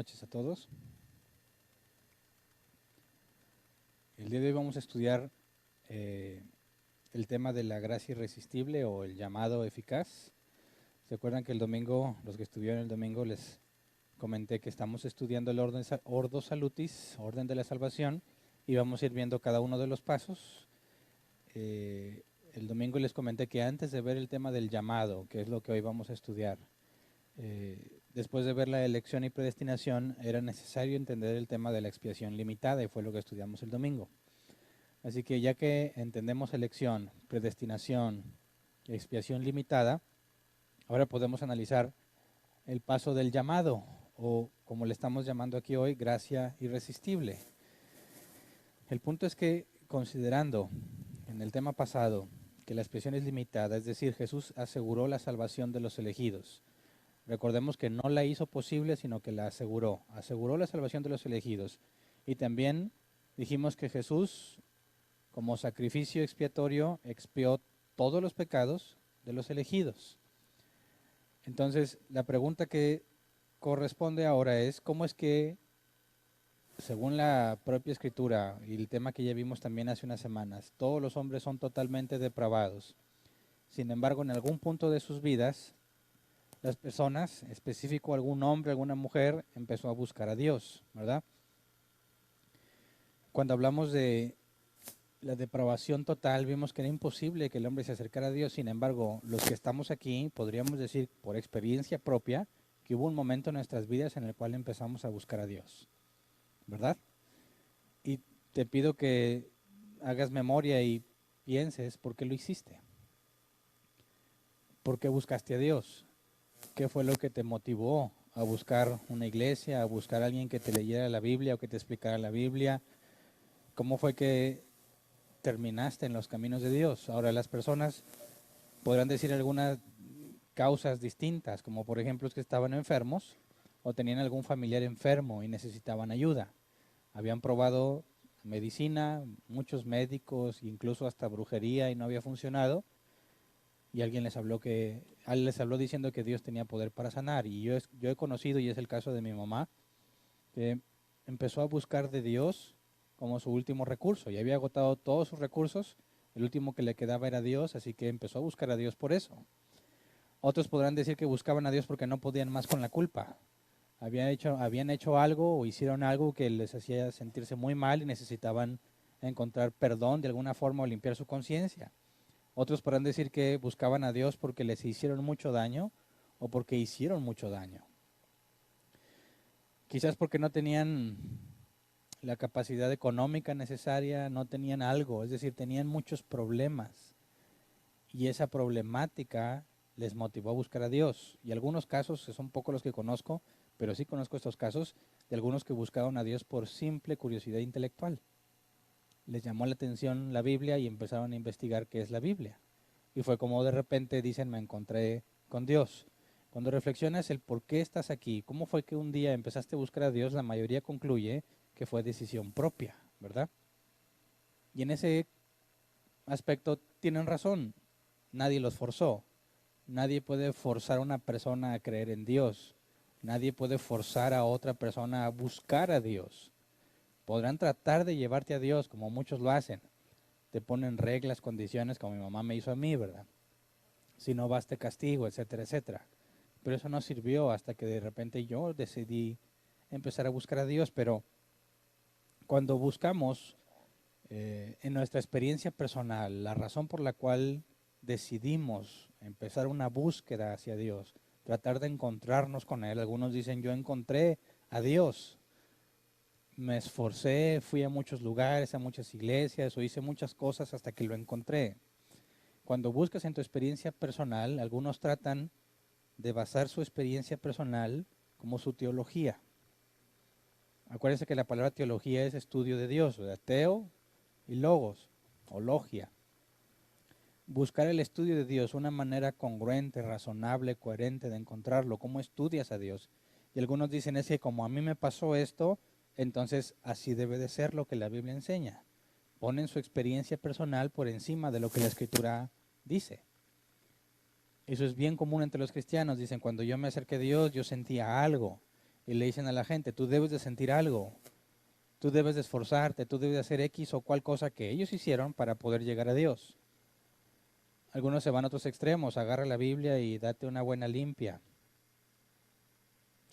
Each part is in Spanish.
noches a todos. El día de hoy vamos a estudiar el tema de la gracia irresistible o el llamado eficaz. ¿Se acuerdan que el domingo, los que estuvieron el domingo, les comenté que estamos estudiando el Ordo Salutis, orden de la salvación, y vamos a ir viendo cada uno de los pasos? El domingo les comenté que antes de ver el tema del llamado, que es lo que hoy vamos a estudiar, después de ver la elección y predestinación, era necesario entender el tema de la expiación limitada, y fue lo que estudiamos el domingo. Así que ya que entendemos elección, predestinación y expiación limitada, ahora podemos analizar el paso del llamado, o como le estamos llamando aquí hoy, gracia irresistible. El punto es que, considerando en el tema pasado que la expiación es limitada, es decir, Jesús aseguró la salvación de los elegidos. Recordemos que no la hizo posible, sino que la aseguró la salvación de los elegidos. Y también dijimos que Jesús, como sacrificio expiatorio, expió todos los pecados de los elegidos. Entonces, la pregunta que corresponde ahora es, ¿cómo es que, según la propia Escritura y el tema que ya vimos también hace unas semanas, todos los hombres son totalmente depravados? Sin embargo, en algún punto de sus vidas, las personas, específico algún hombre, alguna mujer, empezó a buscar a Dios, ¿verdad? Cuando hablamos de la depravación total, vimos que era imposible que el hombre se acercara a Dios. Sin embargo, los que estamos aquí, podríamos decir por experiencia propia, que hubo un momento en nuestras vidas en el cual empezamos a buscar a Dios, ¿verdad? Y te pido que hagas memoria y pienses por qué lo hiciste. ¿Por qué buscaste a Dios? ¿Qué fue lo que te motivó a buscar una iglesia, a buscar a alguien que te leyera la Biblia o que te explicara la Biblia? ¿Cómo fue que terminaste en los caminos de Dios? Ahora, las personas podrán decir algunas causas distintas, como por ejemplo es que estaban enfermos o tenían algún familiar enfermo y necesitaban ayuda. Habían probado medicina, muchos médicos, incluso hasta brujería, y no había funcionado. Y alguien les habló diciendo que Dios tenía poder para sanar. Y yo he conocido, y es el caso de mi mamá, que empezó a buscar de Dios como su último recurso. Y había agotado todos sus recursos, el último que le quedaba era Dios, así que empezó a buscar a Dios por eso. Otros podrán decir que buscaban a Dios porque no podían más con la culpa. Habían hecho algo o hicieron algo que les hacía sentirse muy mal y necesitaban encontrar perdón de alguna forma o limpiar su conciencia. Otros podrán decir que buscaban a Dios porque les hicieron mucho daño o porque hicieron mucho daño. Quizás porque no tenían la capacidad económica necesaria, no tenían algo, es decir, tenían muchos problemas. Y esa problemática les motivó a buscar a Dios. Y algunos casos, que son pocos los que conozco, pero sí conozco estos casos de algunos que buscaron a Dios por simple curiosidad intelectual. Les llamó la atención la Biblia y empezaron a investigar qué es la Biblia. Y fue como de repente dicen, me encontré con Dios. Cuando reflexionas el por qué estás aquí, cómo fue que un día empezaste a buscar a Dios, la mayoría concluye que fue decisión propia, ¿verdad? Y en ese aspecto tienen razón. Nadie los forzó. Nadie puede forzar a una persona a creer en Dios. Nadie puede forzar a otra persona a buscar a Dios. Podrán tratar de llevarte a Dios, como muchos lo hacen. Te ponen reglas, condiciones, como mi mamá me hizo a mí, ¿verdad? Si no vas te castigo, etcétera, etcétera. Pero eso no sirvió hasta que de repente yo decidí empezar a buscar a Dios. Pero cuando buscamos en nuestra experiencia personal, la razón por la cual decidimos empezar una búsqueda hacia Dios, tratar de encontrarnos con Él. Algunos dicen, yo encontré a Dios. Me esforcé, fui a muchos lugares, a muchas iglesias, o hice muchas cosas hasta que lo encontré. Cuando buscas en tu experiencia personal, algunos tratan de basar su experiencia personal como su teología. Acuérdense que la palabra teología es estudio de Dios, ¿verdad? Teo y logos, o logia. Buscar el estudio de Dios, una manera congruente, razonable, coherente de encontrarlo. ¿Cómo estudias a Dios? Y algunos dicen, es que como a mí me pasó esto, entonces así debe de ser lo que la Biblia enseña. Ponen su experiencia personal por encima de lo que la Escritura dice. Eso es bien común entre los cristianos. Dicen, cuando yo me acerqué a Dios, yo sentía algo. y le dicen a la gente, tú debes de sentir algo, tú debes de esforzarte, tú debes de hacer X o cual cosa que ellos hicieron para poder llegar a Dios. Algunos se van a otros extremos, agarra la Biblia y date una buena limpia.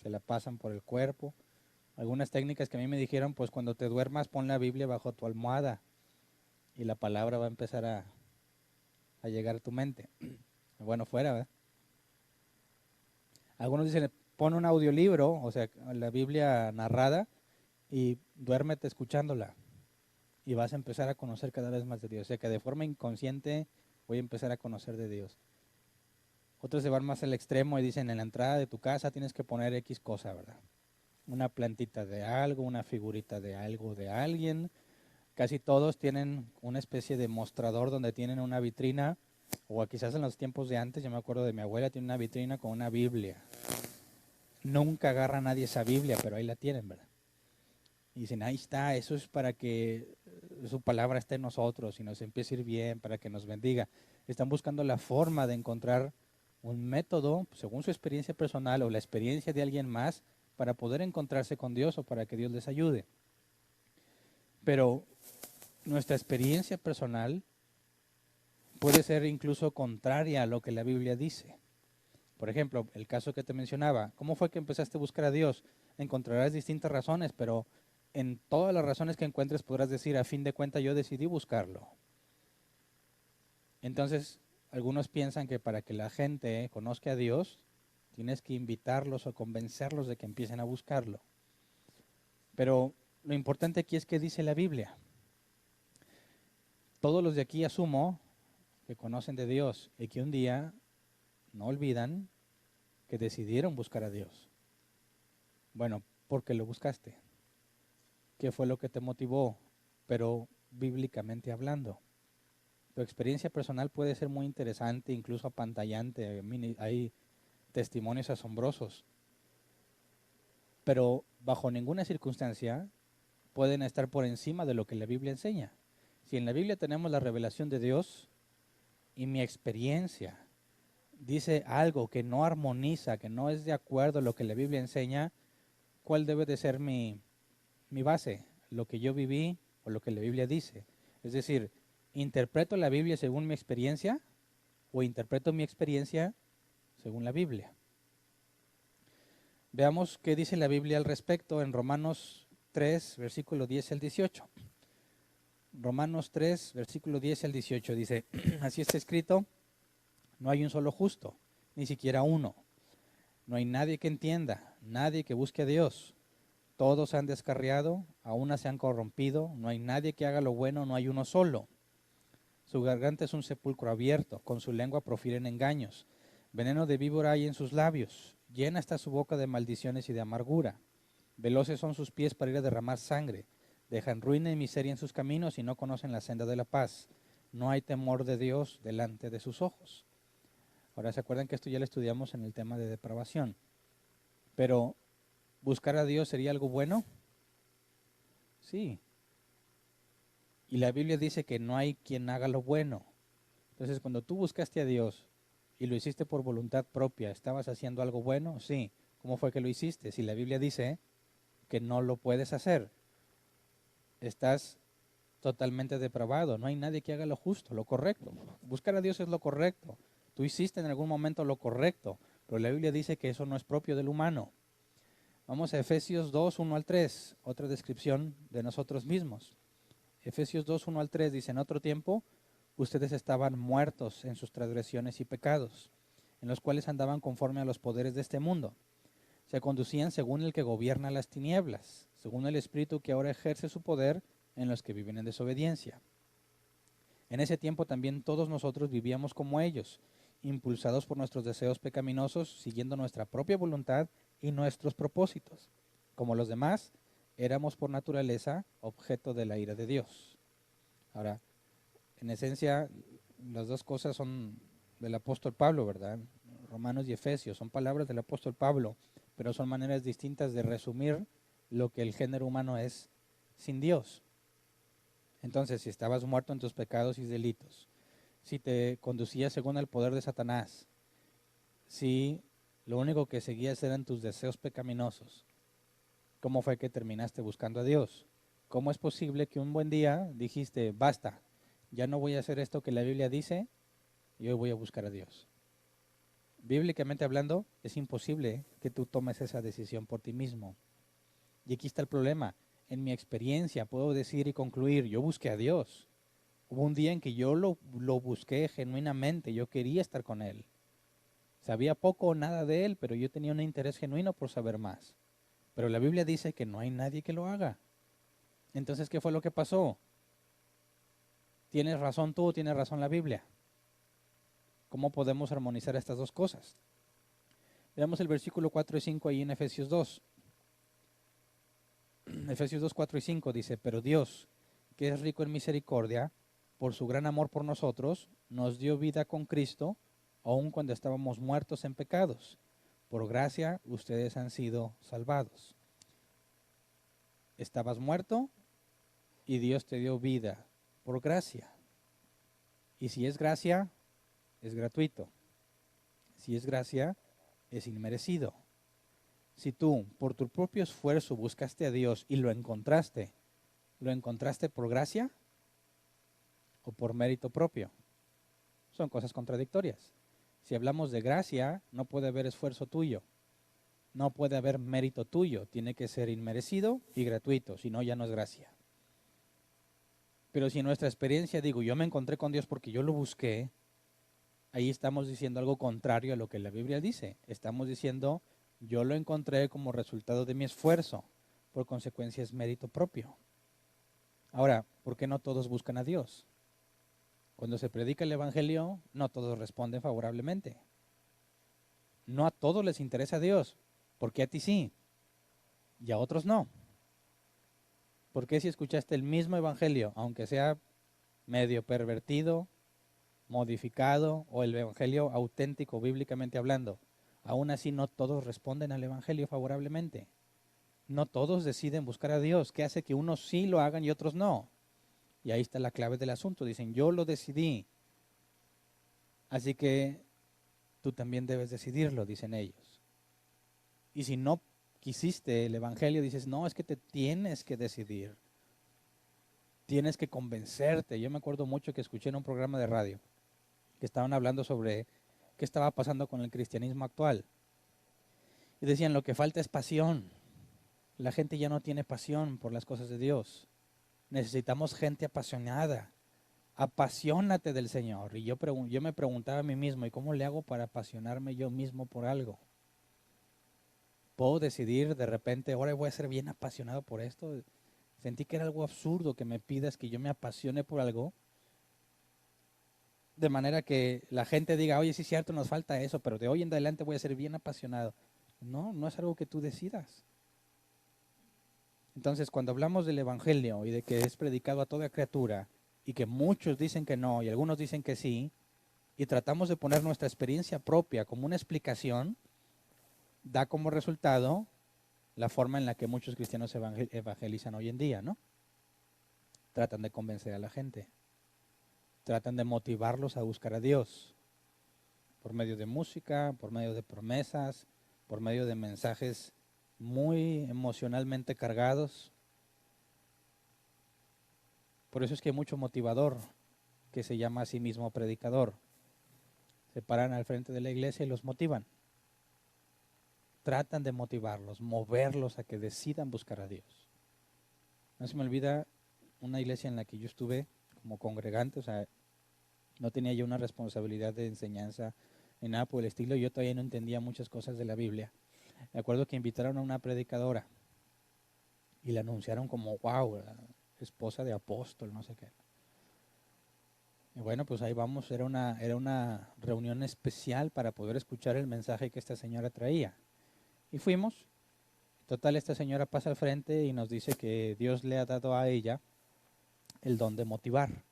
Se la pasan por el cuerpo. Algunas técnicas que a mí me dijeron, pues cuando te duermas pon la Biblia bajo tu almohada y la palabra va a empezar a llegar a tu mente. Bueno, fuera, ¿verdad? Algunos dicen, pon un audiolibro, o sea, la Biblia narrada, y duérmete escuchándola. Y vas a empezar a conocer cada vez más de Dios. O sea, que de forma inconsciente voy a empezar a conocer de Dios. Otros se van más al extremo y dicen, en la entrada de tu casa tienes que poner X cosa, ¿verdad? Una plantita de algo, una figurita de algo, de alguien. Casi todos tienen una especie de mostrador donde tienen una vitrina, o quizás en los tiempos de antes, yo me acuerdo de mi abuela, tiene una vitrina con una Biblia. Nunca agarra nadie esa Biblia, pero ahí la tienen, ¿verdad? Y dicen, ahí está, eso es para que su palabra esté en nosotros y nos empiece a ir bien, para que nos bendiga. Están buscando la forma de encontrar un método, según su experiencia personal o la experiencia de alguien más, para poder encontrarse con Dios o para que Dios les ayude. Pero nuestra experiencia personal puede ser incluso contraria a lo que la Biblia dice. Por ejemplo, el caso que te mencionaba, ¿cómo fue que empezaste a buscar a Dios? Encontrarás distintas razones, pero en todas las razones que encuentres podrás decir, a fin de cuentas yo decidí buscarlo. Entonces, algunos piensan que para que la gente conozca a Dios, tienes que invitarlos o convencerlos de que empiecen a buscarlo. Pero lo importante aquí es que dice la Biblia. Todos los de aquí asumo que conocen de Dios y que un día no olvidan que decidieron buscar a Dios. Bueno, ¿por qué lo buscaste? ¿Qué fue lo que te motivó? Pero bíblicamente hablando. Tu experiencia personal puede ser muy interesante, incluso apantallante. Hay testimonios asombrosos. Pero bajo ninguna circunstancia pueden estar por encima de lo que la Biblia enseña. Si en la Biblia tenemos la revelación de Dios y mi experiencia dice algo que no armoniza, que no es de acuerdo a lo que la Biblia enseña, ¿cuál debe de ser mi base? ¿Lo que yo viví o lo que la Biblia dice? Es decir, ¿interpreto la Biblia según mi experiencia o interpreto mi experiencia según la Biblia? Veamos qué dice la Biblia al respecto en Romanos 3, versículo 10 al 18. Romanos 3, versículo 10 al 18 dice, así está escrito, no hay un solo justo, ni siquiera uno. No hay nadie que entienda, nadie que busque a Dios. Todos se han descarriado, a una se han corrompido, no hay nadie que haga lo bueno, no hay uno solo. Su garganta es un sepulcro abierto, con su lengua profieren engaños. Veneno de víbora hay en sus labios, llena está su boca de maldiciones y de amargura. Veloces son sus pies para ir a derramar sangre. Dejan ruina y miseria en sus caminos y no conocen la senda de la paz. No hay temor de Dios delante de sus ojos. Ahora, ¿se acuerdan que esto ya lo estudiamos en el tema de depravación? Pero, ¿buscar a Dios sería algo bueno? Sí. Y la Biblia dice que no hay quien haga lo bueno. Entonces, cuando tú buscaste a Dios y lo hiciste por voluntad propia, ¿estabas haciendo algo bueno? Sí. ¿Cómo fue que lo hiciste? Si la Biblia dice que no lo puedes hacer, estás totalmente depravado. No hay nadie que haga lo justo, lo correcto. Buscar a Dios es lo correcto. Tú hiciste en algún momento lo correcto, pero la Biblia dice que eso no es propio del humano. Vamos a Efesios 2, 1 al 3, otra descripción de nosotros mismos. Efesios 2, 1 al 3 dice, en otro tiempo ustedes estaban muertos en sus transgresiones y pecados, en los cuales andaban conforme a los poderes de este mundo. Se conducían según el que gobierna las tinieblas, según el espíritu que ahora ejerce su poder en los que viven en desobediencia. En ese tiempo también todos nosotros vivíamos como ellos, impulsados por nuestros deseos pecaminosos, siguiendo nuestra propia voluntad y nuestros propósitos. Como los demás, éramos por naturaleza objeto de la ira de Dios. Ahora, en esencia, las dos cosas son del apóstol Pablo, ¿verdad? Romanos y Efesios son palabras del apóstol Pablo, pero son maneras distintas de resumir lo que el género humano es sin Dios. Entonces, si estabas muerto en tus pecados y delitos, si te conducías según el poder de Satanás, si lo único que seguías eran tus deseos pecaminosos, ¿Cómo fue que terminaste buscando a Dios? ¿Cómo es posible que un buen día dijiste, basta, ya no voy a hacer esto que la Biblia dice y hoy voy a buscar a Dios? Bíblicamente hablando, es imposible que tú tomes esa decisión por ti mismo. Y aquí está el problema. En mi experiencia puedo decir y concluir, yo busqué a Dios. Hubo un día en que yo lo busqué genuinamente, yo quería estar con Él. Sabía poco o nada de Él, pero yo tenía un interés genuino por saber más. Pero la Biblia dice que no hay nadie que lo haga. Entonces, ¿qué fue lo que pasó? ¿Tienes razón tú o tiene razón la Biblia? ¿Cómo podemos armonizar estas dos cosas? Veamos el versículo 4 y 5 ahí en Efesios 2. Efesios 2, 4 y 5 dice, pero Dios, que es rico en misericordia, por su gran amor por nosotros, nos dio vida con Cristo, aun cuando estábamos muertos en pecados. Por gracia, ustedes han sido salvados. Estabas muerto y Dios te dio vida por gracia. Y si es gracia, es gratuito. Si es gracia, es inmerecido. Si tú, por tu propio esfuerzo, buscaste a Dios y ¿lo encontraste por gracia o por mérito propio? Son cosas contradictorias. Si hablamos de gracia, no puede haber esfuerzo tuyo. No puede haber mérito tuyo. Tiene que ser inmerecido y gratuito, si no, ya no es gracia. Pero si en nuestra experiencia digo, yo me encontré con Dios porque yo lo busqué, ahí estamos diciendo algo contrario a lo que la Biblia dice. Estamos diciendo, yo lo encontré como resultado de mi esfuerzo, por consecuencia es mérito propio. Ahora, ¿por qué no todos buscan a Dios? Cuando se predica el Evangelio, no todos responden favorablemente. No a todos les interesa Dios, porque a ti sí, y a otros no. ¿Por qué si escuchaste el mismo Evangelio, aunque sea medio pervertido, modificado, o el Evangelio auténtico, bíblicamente hablando, aún así no todos responden al Evangelio favorablemente? No todos deciden buscar a Dios. ¿Qué hace que unos sí lo hagan y otros no? Y ahí está la clave del asunto. Dicen, yo lo decidí, así que tú también debes decidirlo, dicen ellos. Y si no quisiste el Evangelio, dices, no, es que te tienes que decidir. Tienes que convencerte. Yo me acuerdo mucho que escuché en un programa de radio que estaban hablando sobre qué estaba pasando con el cristianismo actual. Y decían, lo que falta es pasión. La gente ya no tiene pasión por las cosas de Dios. Necesitamos gente apasionada. Apasionate del Señor. Y yo me preguntaba a mí mismo, ¿y cómo le hago para apasionarme yo mismo por algo? ¿Puedo decidir de repente, ahora voy a ser bien apasionado por esto? Sentí que era algo absurdo que me pidas que yo me apasione por algo, de manera que la gente diga, oye, sí es cierto, nos falta eso, pero de hoy en adelante voy a ser bien apasionado. No, no es algo que tú decidas. Entonces, cuando hablamos del Evangelio y de que es predicado a toda criatura, y que muchos dicen que no y algunos dicen que sí, y tratamos de poner nuestra experiencia propia como una explicación, da como resultado la forma en la que muchos cristianos evangelizan hoy en día, ¿no? Tratan de convencer a la gente, tratan de motivarlos a buscar a Dios, por medio de música, por medio de promesas, por medio de mensajes muy emocionalmente cargados. Por eso es que hay mucho motivador que se llama a sí mismo predicador. Se paran al frente de la iglesia y los motivan. Tratan de motivarlos, moverlos a que decidan buscar a Dios. No se me olvida una iglesia en la que yo estuve como congregante, o sea, no tenía yo una responsabilidad de enseñanza ni nada por el estilo, yo todavía no entendía muchas cosas de la Biblia. Me acuerdo que invitaron a una predicadora y la anunciaron como, wow, la esposa de apóstol, no sé qué. Y bueno, pues ahí vamos, era una reunión especial para poder escuchar el mensaje que esta señora traía. Y fuimos. Total, esta señora pasa al frente y nos dice que Dios le ha dado a ella el don de motivar.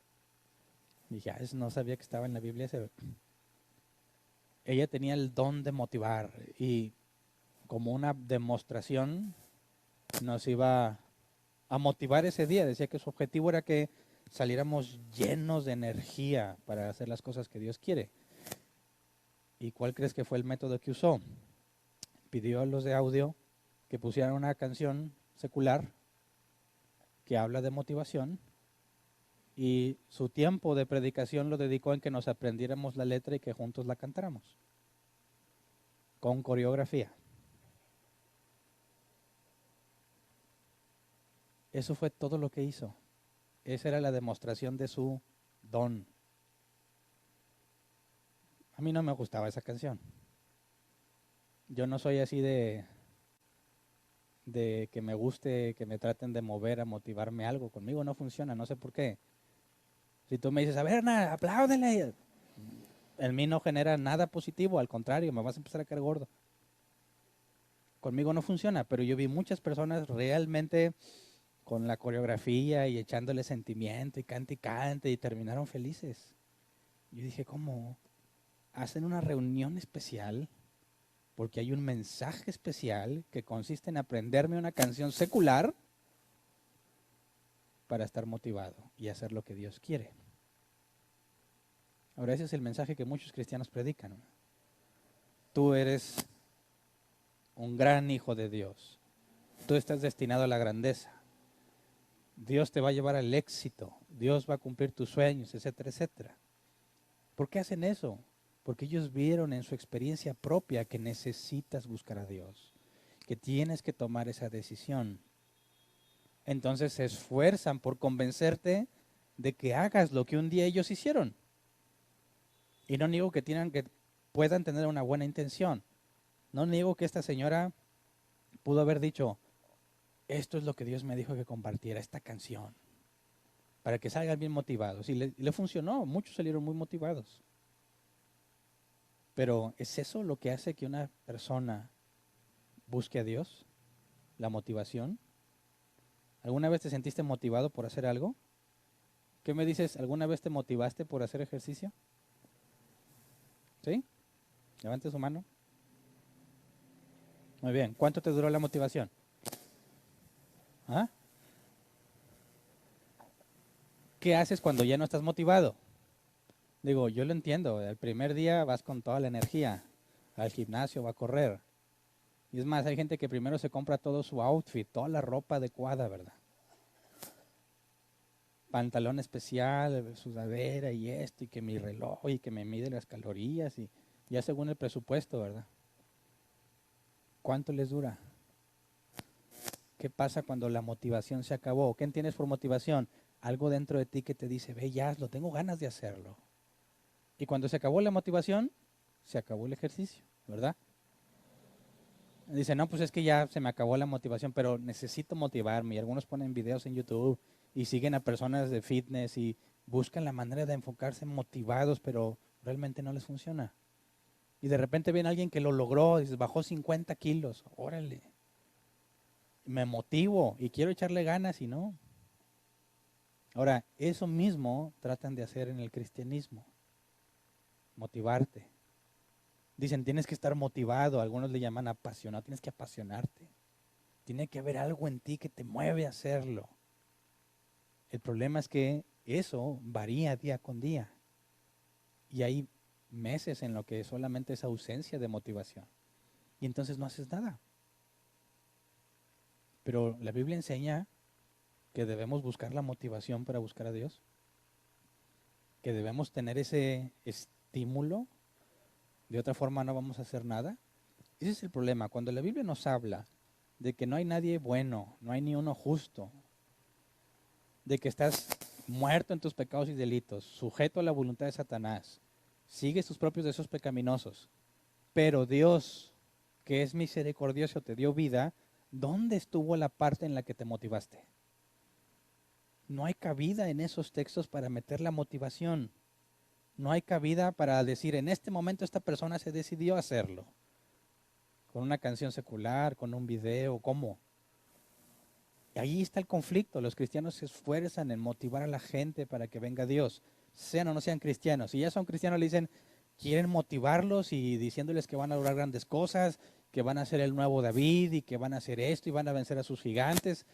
Y dije, no sabía que estaba en la Biblia. Ella tenía el don de motivar y como una demostración nos iba a motivar ese día. Decía que su objetivo era que saliéramos llenos de energía para hacer las cosas que Dios quiere. ¿Y cuál crees que fue el método que usó? Pidió a los de audio que pusieran una canción secular que habla de motivación y su tiempo de predicación lo dedicó en que nos aprendiéramos la letra y que juntos la cantáramos, con coreografía. Eso fue todo lo que hizo. Esa era la demostración de su don. A mí no me gustaba esa canción. Yo no soy así de que me guste, que me traten de mover a motivarme algo. Conmigo no funciona, no sé por qué. Si tú me dices, a ver, Ana, apláudele, en mí no genera nada positivo, al contrario, me vas a empezar a caer gordo. Conmigo no funciona, pero yo vi muchas personas realmente con la coreografía y echándole sentimiento y cante y terminaron felices. Yo dije, ¿cómo? Hacen una reunión especial porque hay un mensaje especial que consiste en aprenderme una canción secular para estar motivado y hacer lo que Dios quiere. Ahora ese es el mensaje que muchos cristianos predican. Tú eres un gran hijo de Dios. Tú estás destinado a la grandeza. Dios te va a llevar al éxito. Dios va a cumplir tus sueños, etcétera, etcétera. ¿Por qué hacen eso? Porque ellos vieron en su experiencia propia que necesitas buscar a Dios, que tienes que tomar esa decisión. Entonces se esfuerzan por convencerte de que hagas lo que un día ellos hicieron. Y no niego que puedan tener una buena intención. No niego que esta señora pudo haber dicho, esto es lo que Dios me dijo que compartiera, esta canción, para que salgan bien motivados. Y le funcionó, muchos salieron muy motivados. Pero ¿es eso lo que hace que una persona busque a Dios? ¿La motivación? ¿Alguna vez te sentiste motivado por hacer algo? ¿Qué me dices? ¿Alguna vez te motivaste por hacer ejercicio? ¿Sí? Levante su mano. Muy bien. ¿Cuánto te duró la motivación? ¿Ah? ¿Qué haces cuando ya no estás motivado? Digo, yo lo entiendo. El primer día vas con toda la energía al gimnasio, va a correr. Y es más, hay gente que primero se compra todo su outfit, toda la ropa adecuada, ¿verdad? Pantalón especial, sudadera y esto, y que mi reloj, y que me mide las calorías, y ya según el presupuesto, ¿verdad? ¿Cuánto les dura? ¿Qué pasa cuando la motivación se acabó? ¿Qué entiendes por motivación? Algo dentro de ti que te dice, ve, ya hazlo, tengo ganas de hacerlo. Y cuando se acabó la motivación, se acabó el ejercicio, ¿verdad? Dice, no, pues es que ya se me acabó la motivación, pero necesito motivarme. Y algunos ponen videos en YouTube y siguen a personas de fitness y buscan la manera de enfocarse motivados, pero realmente no les funciona. Y de repente viene alguien que lo logró, dice, bajó 50 kilos, órale. Me motivo y quiero echarle ganas y no. Ahora, eso mismo tratan de hacer en el cristianismo, motivarte. Dicen, tienes que estar motivado, algunos le llaman apasionado, tienes que apasionarte. Tiene que haber algo en ti que te mueve a hacerlo. El problema es que eso varía día con día. Y hay meses en lo que solamente es ausencia de motivación. Y entonces no haces nada. Pero la Biblia enseña que debemos buscar la motivación para buscar a Dios. Que debemos tener ese estímulo. De otra forma no vamos a hacer nada. Ese es el problema. Cuando la Biblia nos habla de que no hay nadie bueno, no hay ni uno justo, de que estás muerto en tus pecados y delitos, sujeto a la voluntad de Satanás, sigues tus propios deseos pecaminosos, pero Dios, que es misericordioso, te dio vida, ¿dónde estuvo la parte en la que te motivaste? No hay cabida en esos textos para meter la motivación. No hay cabida para decir, en este momento esta persona se decidió a hacerlo. Con una canción secular, con un video, ¿cómo? Y ahí está el conflicto. Los cristianos se esfuerzan en motivar a la gente para que venga Dios, sean o no sean cristianos. Si ya son cristianos, le dicen, quieren motivarlos y diciéndoles que van a lograr grandes cosas, que van a ser el nuevo David y que van a hacer esto y van a vencer a sus gigantes,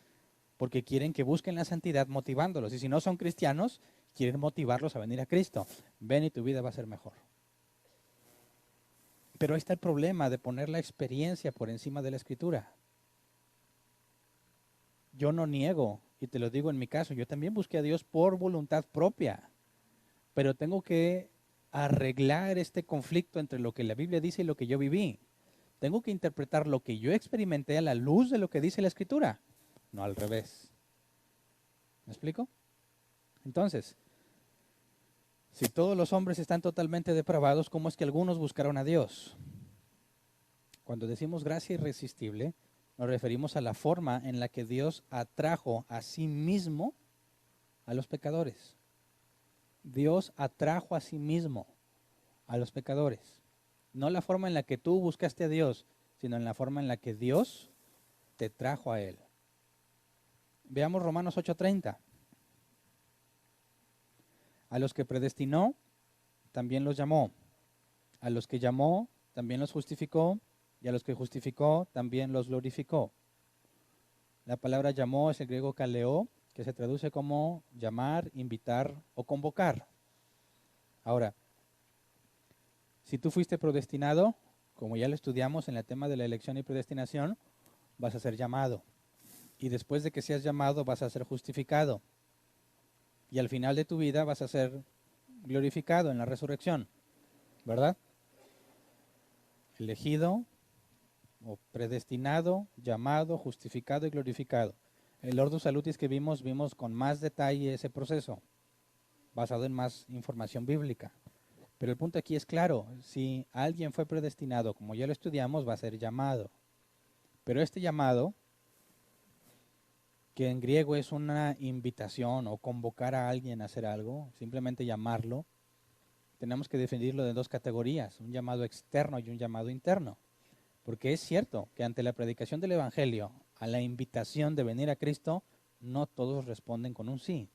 porque quieren que busquen la santidad motivándolos. Y si no son cristianos, quieren motivarlos a venir a Cristo. Ven y tu vida va a ser mejor. Pero ahí está el problema de poner la experiencia por encima de la escritura. yo no niego, y te lo digo en mi caso, yo también busqué a Dios por voluntad propia, pero tengo que arreglar este conflicto entre lo que la Biblia dice y lo que yo viví. Tengo que interpretar lo que yo experimenté a la luz de lo que dice la Escritura, no al revés. ¿Me explico? Entonces, si todos los hombres están totalmente depravados, ¿cómo es que algunos buscaron a Dios? Cuando decimos gracia irresistible, nos referimos a la forma en la que Dios atrajo a sí mismo a los pecadores. Dios atrajo a sí mismo a los pecadores. No la forma en la que tú buscaste a Dios, sino en la forma en la que Dios te trajo a Él. Veamos Romanos 8:30. A los que predestinó, también los llamó. A los que llamó, también los justificó. Y a los que justificó, también los glorificó. La palabra llamó es el griego kaleo, que se traduce como llamar, invitar o convocar. Ahora, si tú fuiste predestinado, como ya lo estudiamos en el tema de la elección y predestinación, vas a ser llamado. Y después de que seas llamado, vas a ser justificado. Y al final de tu vida vas a ser glorificado en la resurrección, ¿verdad? Elegido o predestinado, llamado, justificado y glorificado. El Ordo Salutis que vimos con más detalle ese proceso, basado en más información bíblica. Pero el punto aquí es claro, si alguien fue predestinado, como ya lo estudiamos, va a ser llamado. Pero este llamado, que en griego es una invitación o convocar a alguien a hacer algo, simplemente llamarlo, tenemos que definirlo de dos categorías, un llamado externo y un llamado interno. Porque es cierto que ante la predicación del Evangelio, a la invitación de venir a Cristo, no todos responden con un sí,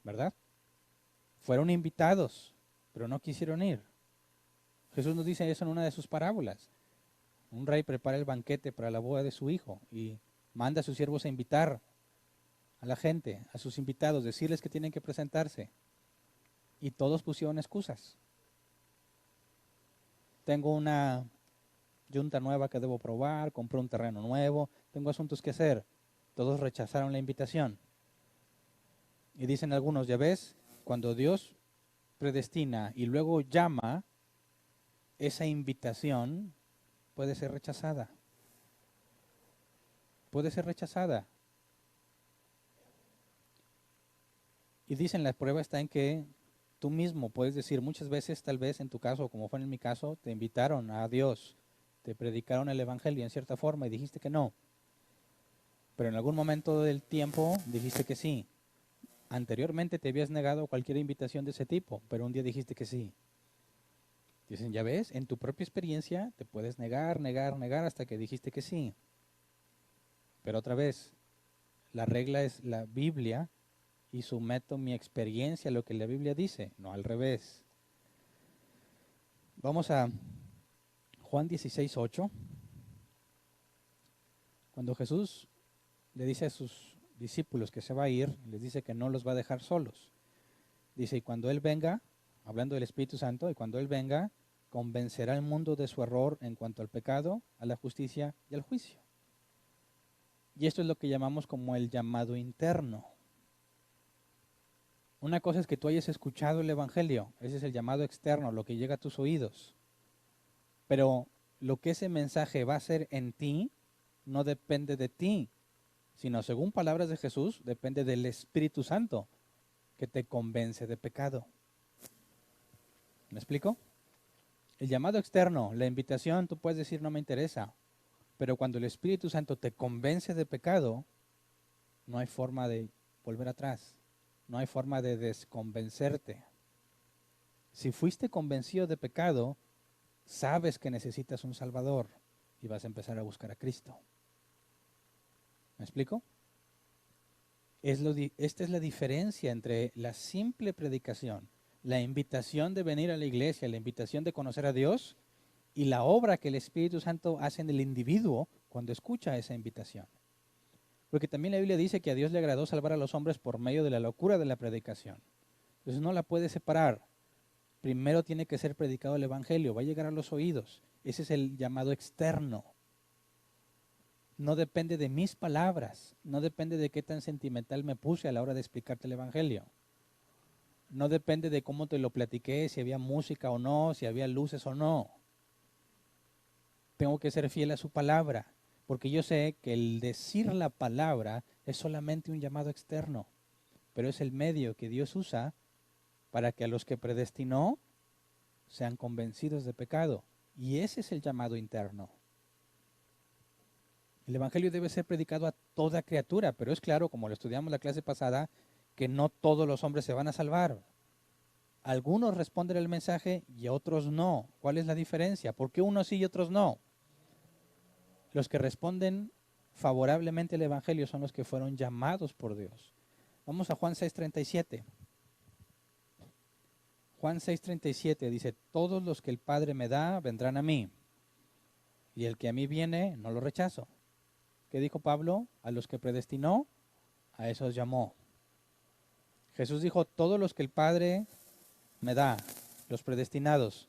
¿verdad? Fueron invitados, pero no quisieron ir. Jesús nos dice eso en una de sus parábolas. Un rey prepara el banquete para la boda de su hijo y manda a sus siervos a invitar a la gente, a sus invitados, decirles que tienen que presentarse. Y todos pusieron excusas. Tengo una yunta nueva que debo probar, compré un terreno nuevo, tengo asuntos que hacer. Todos rechazaron la invitación. Y dicen algunos, ya ves, cuando Dios predestina y luego llama, esa invitación puede ser rechazada. Puede ser rechazada. Y dicen, la prueba está en que tú mismo puedes decir, muchas veces, tal vez en tu caso, como fue en mi caso, te invitaron a Dios, te predicaron el Evangelio en cierta forma y dijiste que no. Pero en algún momento del tiempo dijiste que sí. Anteriormente te habías negado cualquier invitación de ese tipo, pero un día dijiste que sí. Dicen, ya ves, en tu propia experiencia te puedes negar hasta que dijiste que sí. Pero otra vez, la regla es la Biblia y someto mi experiencia a lo que la Biblia dice, no al revés. Vamos a Juan 16:8. Cuando Jesús le dice a sus discípulos que se va a ir, les dice que no los va a dejar solos. Dice, y cuando Él venga, hablando del Espíritu Santo, y cuando Él venga, convencerá al mundo de su error en cuanto al pecado, a la justicia y al juicio. Y esto es lo que llamamos como el llamado interno. Una cosa es que tú hayas escuchado el Evangelio, ese es el llamado externo, lo que llega a tus oídos. Pero lo que ese mensaje va a hacer en ti no depende de ti, sino según palabras de Jesús, depende del Espíritu Santo que te convence de pecado. ¿Me explico? El llamado externo, la invitación, tú puedes decir no me interesa, pero cuando el Espíritu Santo te convence de pecado, no hay forma de volver atrás, no hay forma de desconvencerte. Si fuiste convencido de pecado, sabes que necesitas un Salvador y vas a empezar a buscar a Cristo. ¿Me explico? Esta es la diferencia entre la simple predicación, la invitación de venir a la iglesia, la invitación de conocer a Dios y la obra que el Espíritu Santo hace en el individuo cuando escucha esa invitación. Porque también la Biblia dice que a Dios le agradó salvar a los hombres por medio de la locura de la predicación. Entonces no la puede separar. Primero tiene que ser predicado el Evangelio, va a llegar a los oídos. Ese es el llamado externo. No depende de mis palabras, no depende de qué tan sentimental me puse a la hora de explicarte el Evangelio. No depende de cómo te lo platiqué, si había música o no, si había luces o no. Tengo que ser fiel a su palabra, porque yo sé que el decir la palabra es solamente un llamado externo, pero es el medio que Dios usa para que a los que predestinó sean convencidos de pecado. Y ese es el llamado interno. El Evangelio debe ser predicado a toda criatura, pero es claro, como lo estudiamos la clase pasada, que no todos los hombres se van a salvar. Algunos responden el mensaje y otros no. ¿Cuál es la diferencia? ¿Por qué unos sí y otros no? Los que responden favorablemente al Evangelio son los que fueron llamados por Dios. Vamos a Juan 6:37. Juan 6:37 dice, todos los que el Padre me da vendrán a mí, y el que a mí viene no lo rechazo. ¿Qué dijo Pablo? A los que predestinó, a esos llamó. Jesús dijo, todos los que el Padre me da, los predestinados,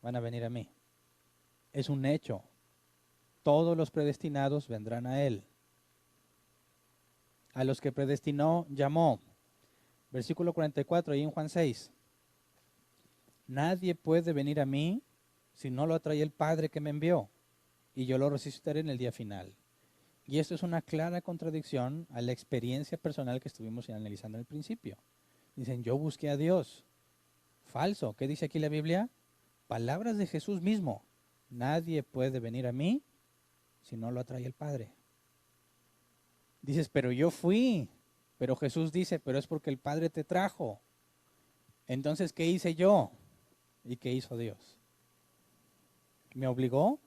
van a venir a mí. Es un hecho. Todos los predestinados vendrán a Él. A los que predestinó, llamó. Versículo 44, ahí en Juan 6. Nadie puede venir a mí si no lo atrae el Padre que me envió, y yo lo resucitaré en el día final. Y esto es una clara contradicción a la experiencia personal que estuvimos analizando al principio. Dicen, yo busqué a Dios. Falso. ¿Qué dice aquí la Biblia? Palabras de Jesús mismo. Nadie puede venir a mí si no lo atrae el Padre. Dices, pero yo fui. Pero Jesús dice, pero es porque el Padre te trajo. Entonces, ¿qué hice yo? ¿Y qué hizo Dios? ¿Me obligó?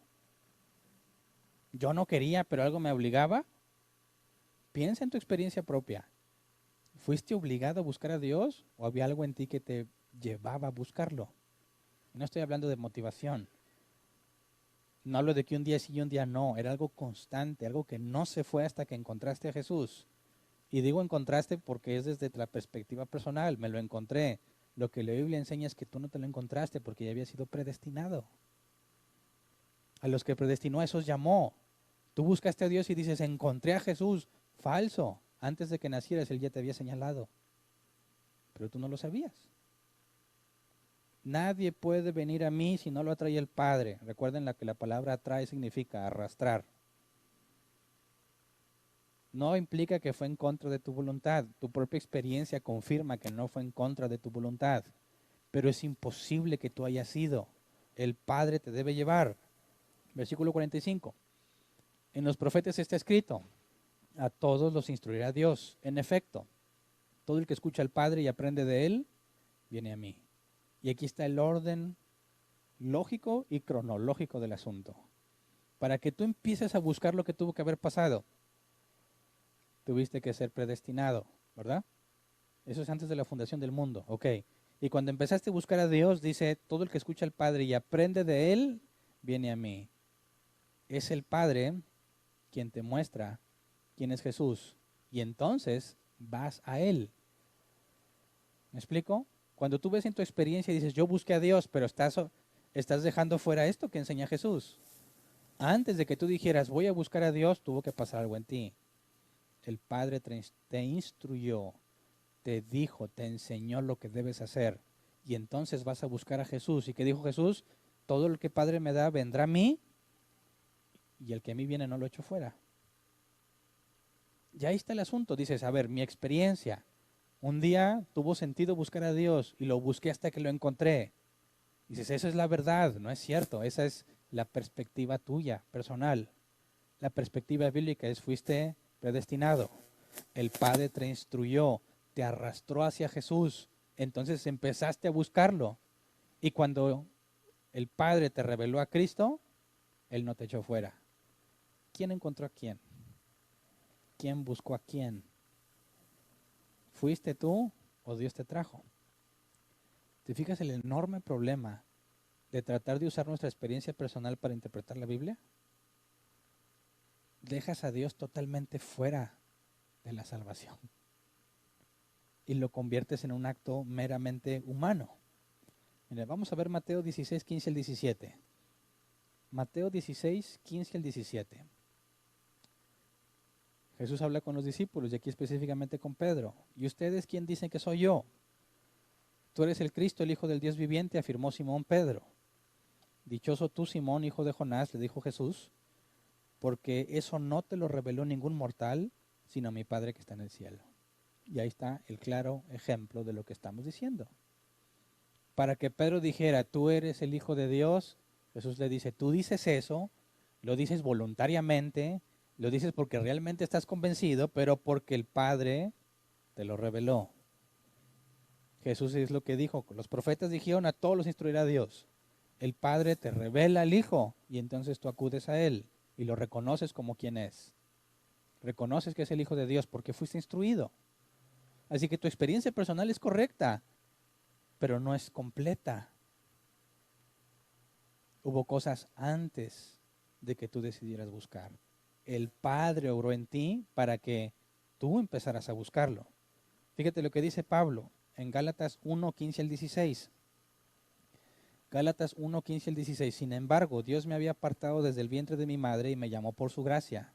Yo no quería, pero algo me obligaba. Piensa en tu experiencia propia. ¿Fuiste obligado a buscar a Dios o había algo en ti que te llevaba a buscarlo? No estoy hablando de motivación. No hablo de que un día sí y un día no. Era algo constante, algo que no se fue hasta que encontraste a Jesús. Y digo encontraste porque es desde la perspectiva personal. Me lo encontré. Lo que la Biblia enseña es que tú no te lo encontraste porque ya había sido predestinado. A los que predestinó a esos llamó. Tú buscaste a Dios y dices, encontré a Jesús. Falso. Antes de que nacieras, Él ya te había señalado. Pero tú no lo sabías. Nadie puede venir a mí si no lo atrae el Padre. Recuerden que la palabra atrae significa arrastrar. No implica que fue en contra de tu voluntad. Tu propia experiencia confirma que no fue en contra de tu voluntad. Pero es imposible que tú hayas ido. El Padre te debe llevar. Versículo 45. En los profetas está escrito, a todos los instruirá Dios. En efecto, todo el que escucha al Padre y aprende de Él, viene a mí. Y aquí está el orden lógico y cronológico del asunto. Para que tú empieces a buscar lo que tuvo que haber pasado, tuviste que ser predestinado, ¿verdad? Eso es antes de la fundación del mundo, ok. Y cuando empezaste a buscar a Dios, dice, todo el que escucha al Padre y aprende de Él, viene a mí. Es el Padre quien te muestra quién es Jesús. Y entonces vas a Él. ¿Me explico? Cuando tú ves en tu experiencia y dices, yo busqué a Dios, pero estás dejando fuera esto que enseña Jesús. Antes de que tú dijeras, voy a buscar a Dios, tuvo que pasar algo en ti. El Padre te instruyó, te dijo, te enseñó lo que debes hacer. Y entonces vas a buscar a Jesús. ¿Y qué dijo Jesús? Todo lo que el Padre me da vendrá a mí, y el que a mí viene no lo echo fuera. Ya ahí está el asunto. Dices, a ver, mi experiencia. Un día tuvo sentido buscar a Dios y lo busqué hasta que lo encontré. Dices, eso es la verdad, no es cierto. Esa es la perspectiva tuya, personal. La perspectiva bíblica es, fuiste predestinado. El Padre te instruyó, te arrastró hacia Jesús. Entonces empezaste a buscarlo. Y cuando el Padre te reveló a Cristo, Él no te echó fuera. ¿Quién encontró a quién? ¿Quién buscó a quién? ¿Fuiste tú o Dios te trajo? ¿Te fijas el enorme problema de tratar de usar nuestra experiencia personal para interpretar la Biblia? Dejas a Dios totalmente fuera de la salvación y lo conviertes en un acto meramente humano. Mira, vamos a ver Mateo 16, 15 al 17. Mateo 16, 15 al 17. Jesús habla con los discípulos y aquí específicamente con Pedro. ¿Y ustedes quién dicen que soy yo? Tú eres el Cristo, el Hijo del Dios viviente, afirmó Simón Pedro. Dichoso tú, Simón, hijo de Jonás, le dijo Jesús, porque eso no te lo reveló ningún mortal, sino mi Padre que está en el cielo. Y ahí está el claro ejemplo de lo que estamos diciendo. Para que Pedro dijera, tú eres el Hijo de Dios, Jesús le dice, tú dices eso, lo dices voluntariamente, lo dices porque realmente estás convencido, pero porque el Padre te lo reveló. Jesús es lo que dijo, los profetas dijeron, a todos los instruirá Dios. El Padre te revela al Hijo y entonces tú acudes a Él y lo reconoces como quien es. Reconoces que es el Hijo de Dios porque fuiste instruido. Así que tu experiencia personal es correcta, pero no es completa. Hubo cosas antes de que tú decidieras buscar. El Padre obró en ti para que tú empezaras a buscarlo. Fíjate lo que dice Pablo en Gálatas 1, 15 al 16. Gálatas 1, 15 al 16. Sin embargo, Dios me había apartado desde el vientre de mi madre y me llamó por su gracia.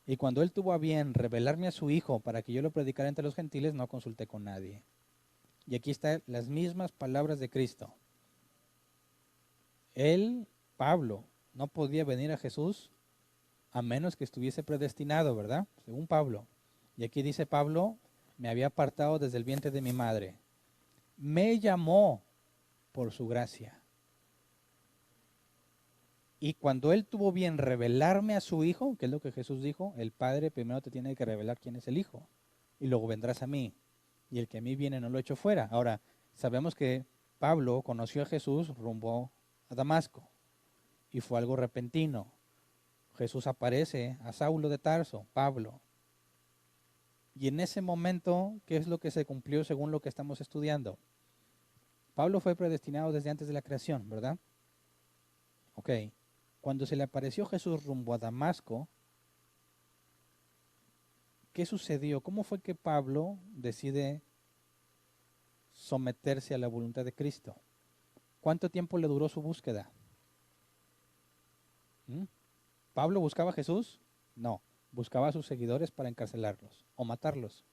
Y cuando Él tuvo a bien revelarme a su Hijo para que yo lo predicara entre los gentiles, no consulté con nadie. Y aquí están las mismas palabras de Cristo. Él, Pablo, no podía venir a Jesús a menos que estuviese predestinado, ¿verdad? Según Pablo. Y aquí dice Pablo, me había apartado desde el vientre de mi madre. Me llamó por su gracia. Y cuando Él tuvo bien revelarme a su Hijo, que es lo que Jesús dijo, el Padre primero te tiene que revelar quién es el Hijo. Y luego vendrás a mí. Y el que a mí viene no lo echo fuera. Ahora, sabemos que Pablo conoció a Jesús rumbo a Damasco. Y fue algo repentino. Jesús aparece a Saulo de Tarso, Pablo. Y en ese momento, ¿qué es lo que se cumplió según lo que estamos estudiando? Pablo fue predestinado desde antes de la creación, ¿verdad? Ok. Cuando se le apareció Jesús rumbo a Damasco, ¿qué sucedió? ¿Cómo fue que Pablo decide someterse a la voluntad de Cristo? ¿Cuánto tiempo le duró su búsqueda? ¿Mm? ¿Pablo buscaba a Jesús? No, buscaba a sus seguidores para encarcelarlos o matarlos,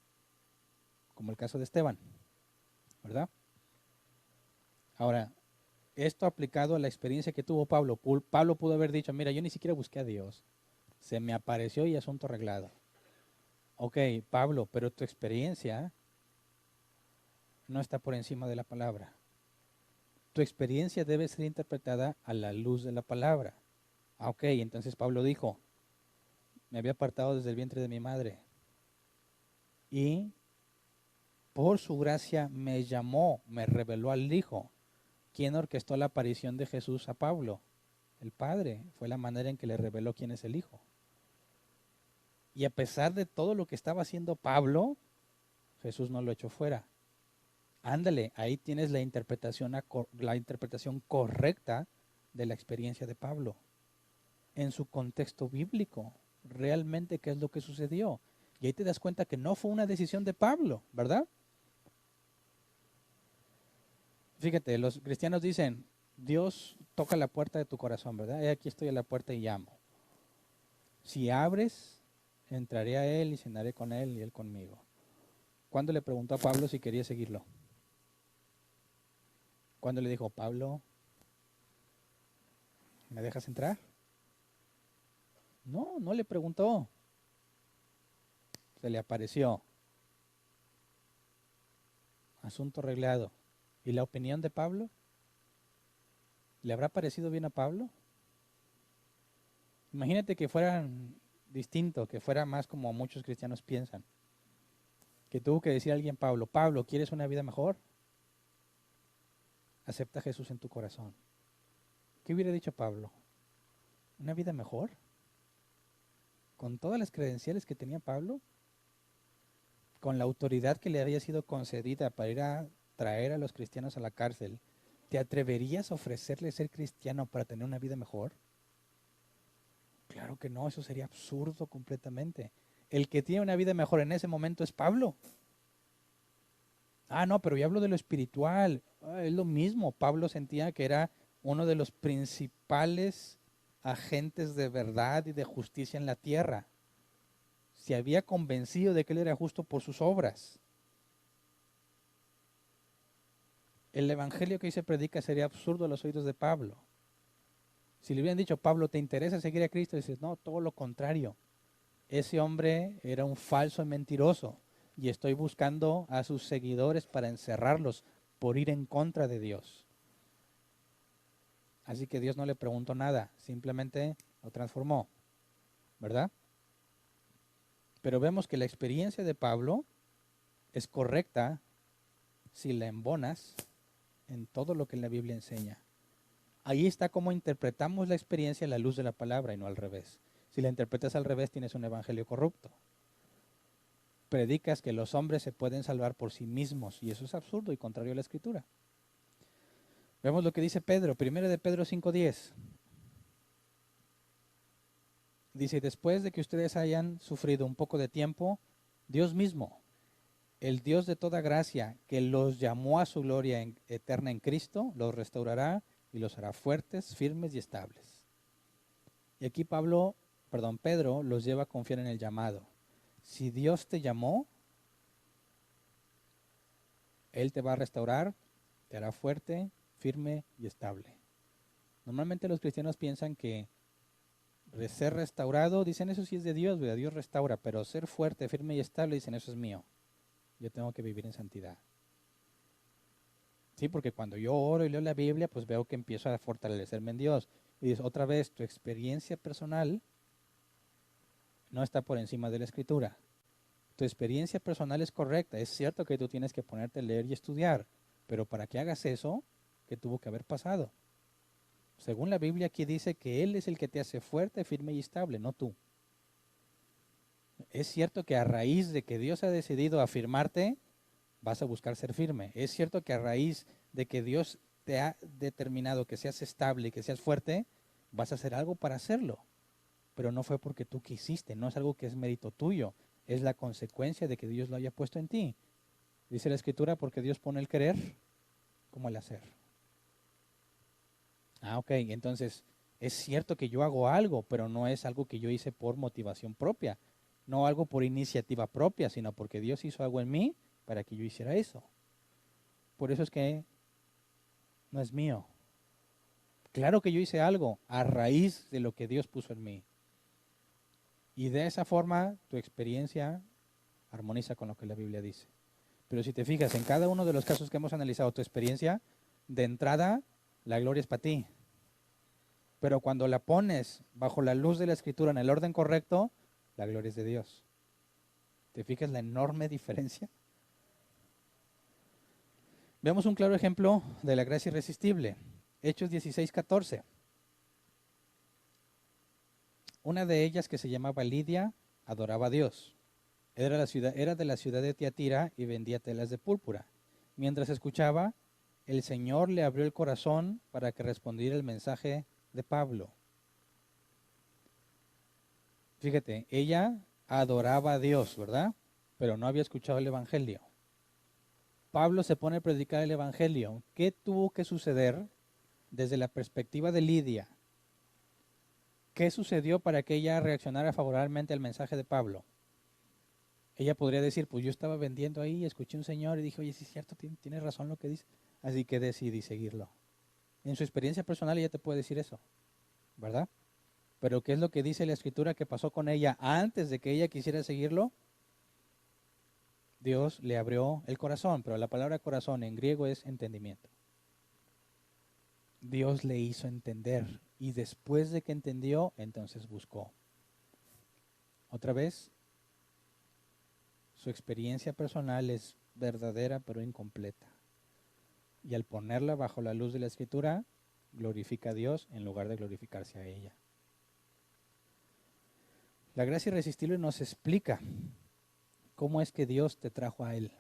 como el caso de Esteban, ¿verdad? Ahora, esto aplicado a la experiencia que tuvo Pablo. Pablo pudo haber dicho, mira, yo ni siquiera busqué a Dios, se me apareció y asunto arreglado. Ok, Pablo, pero tu experiencia no está por encima de la palabra. Tu experiencia debe ser interpretada a la luz de la palabra. Ok, entonces Pablo dijo, me había apartado desde el vientre de mi madre y por su gracia me llamó, me reveló al Hijo. ¿Quién orquestó la aparición de Jesús a Pablo? El Padre. Fue la manera en que le reveló quién es el Hijo. Y a pesar de todo lo que estaba haciendo Pablo, Jesús no lo echó fuera. Ándale, ahí tienes la interpretación correcta de la experiencia de Pablo. En su contexto bíblico, realmente qué es lo que sucedió. Y ahí te das cuenta que no fue una decisión de Pablo, ¿verdad? Fíjate, los cristianos dicen, Dios toca la puerta de tu corazón, ¿verdad? Y aquí estoy a la puerta y llamo. Si abres, entraré a Él y cenaré con Él y Él conmigo. ¿Cuándo le preguntó a Pablo si quería seguirlo? ¿Cuándo le dijo, Pablo, ¿me dejas entrar? No, no le preguntó. Se le apareció. Asunto arreglado. ¿Y la opinión de Pablo? ¿Le habrá parecido bien a Pablo? Imagínate que fuera distinto, que fuera más como muchos cristianos piensan. Que tuvo que decir a alguien, Pablo, Pablo, ¿quieres una vida mejor? Acepta a Jesús en tu corazón. ¿Qué hubiera dicho Pablo? ¿Una vida mejor? ¿Con todas las credenciales que tenía Pablo? ¿Con la autoridad que le había sido concedida para ir a traer a los cristianos a la cárcel? ¿Te atreverías a ofrecerle ser cristiano para tener una vida mejor? Claro que no, eso sería absurdo completamente. El que tiene una vida mejor en ese momento es Pablo. Ah, no, pero yo hablo de lo espiritual. Es lo mismo. Pablo sentía que era uno de los principales agentes de verdad y de justicia en la tierra. se había convencido de que él era justo por sus obras. El evangelio que hoy se predica sería absurdo a los oídos de Pablo. Si le hubieran dicho, Pablo, ¿te interesa seguir a Cristo? Dices, no, todo lo contrario. Ese hombre era un falso y mentiroso y estoy buscando a sus seguidores para encerrarlos por ir en contra de Dios. Así que Dios no le preguntó nada, simplemente lo transformó, ¿verdad? Pero vemos que la experiencia de Pablo es correcta si la embonas en todo lo que la Biblia enseña. Ahí está cómo interpretamos la experiencia a la luz de la palabra y no al revés. Si la interpretas al revés, tienes un evangelio corrupto. Predicas que los hombres se pueden salvar por sí mismos y eso es absurdo y contrario a la Escritura. Vemos lo que dice Pedro, 1 de Pedro 5:10. Dice, después de que ustedes hayan sufrido un poco de tiempo, Dios mismo, el Dios de toda gracia, que los llamó a su gloria eterna en Cristo, los restaurará y los hará fuertes, firmes y estables. Y aquí Pedro los lleva a confiar en el llamado. Si Dios te llamó, Él te va a restaurar, te hará fuerte, firme y estable. Normalmente los cristianos piensan que ser restaurado, dicen eso sí es de Dios, ¿verdad? Dios restaura, pero ser fuerte, firme y estable, dicen eso es mío. Yo tengo que vivir en santidad. Sí, porque cuando yo oro y leo la Biblia, pues veo que empiezo a fortalecerme en Dios. Y dices, otra vez, tu experiencia personal no está por encima de la Escritura. Tu experiencia personal es correcta. Es cierto que tú tienes que ponerte a leer y estudiar, pero para que hagas eso, ¿qué tuvo que haber pasado? Según la Biblia aquí dice que Él es el que te hace fuerte, firme y estable, no tú. Es cierto que a raíz de que Dios ha decidido afirmarte, vas a buscar ser firme. Es cierto que a raíz de que Dios te ha determinado que seas estable y que seas fuerte, vas a hacer algo para hacerlo. Pero no fue porque tú quisiste, no es algo que es mérito tuyo, es la consecuencia de que Dios lo haya puesto en ti. Dice la Escritura, porque Dios pone el querer como el hacer. Ok, entonces es cierto que yo hago algo, pero no es algo que yo hice por motivación propia, no algo por iniciativa propia, sino porque Dios hizo algo en mí para que yo hiciera eso. Por eso es que no es mío. Claro que yo hice algo a raíz de lo que Dios puso en mí. Y de esa forma tu experiencia armoniza con lo que la Biblia dice. Pero si te fijas, en cada uno de los casos que hemos analizado tu experiencia, de entrada, la gloria es para ti. Pero cuando la pones bajo la luz de la Escritura en el orden correcto, la gloria es de Dios. ¿Te fijas la enorme diferencia? Veamos un claro ejemplo de la gracia irresistible. Hechos 16:14. Una de ellas, que se llamaba Lidia, adoraba a Dios. Era de la ciudad de Tiatira y vendía telas de púrpura. Mientras escuchaba, el Señor le abrió el corazón para que respondiera el mensaje de Pablo. Fíjate, ella adoraba a Dios, ¿verdad? Pero no había escuchado el Evangelio. Pablo se pone a predicar el Evangelio. ¿Qué tuvo que suceder desde la perspectiva de Lidia? ¿Qué sucedió para que ella reaccionara favorablemente al mensaje de Pablo? Ella podría decir, pues yo estaba vendiendo ahí, escuché un señor y dije, oye, sí es cierto, tiene razón lo que dice. Así que decidí seguirlo. En su experiencia personal ella te puede decir eso, ¿verdad? Pero ¿qué es lo que dice la Escritura que pasó con ella antes de que ella quisiera seguirlo? Dios le abrió el corazón, pero la palabra corazón en griego es entendimiento. Dios le hizo entender y después de que entendió, entonces buscó. Otra vez, su experiencia personal es verdadera pero incompleta. Y al ponerla bajo la luz de la Escritura, glorifica a Dios en lugar de glorificarse a ella. La gracia irresistible nos explica cómo es que Dios te trajo a Él.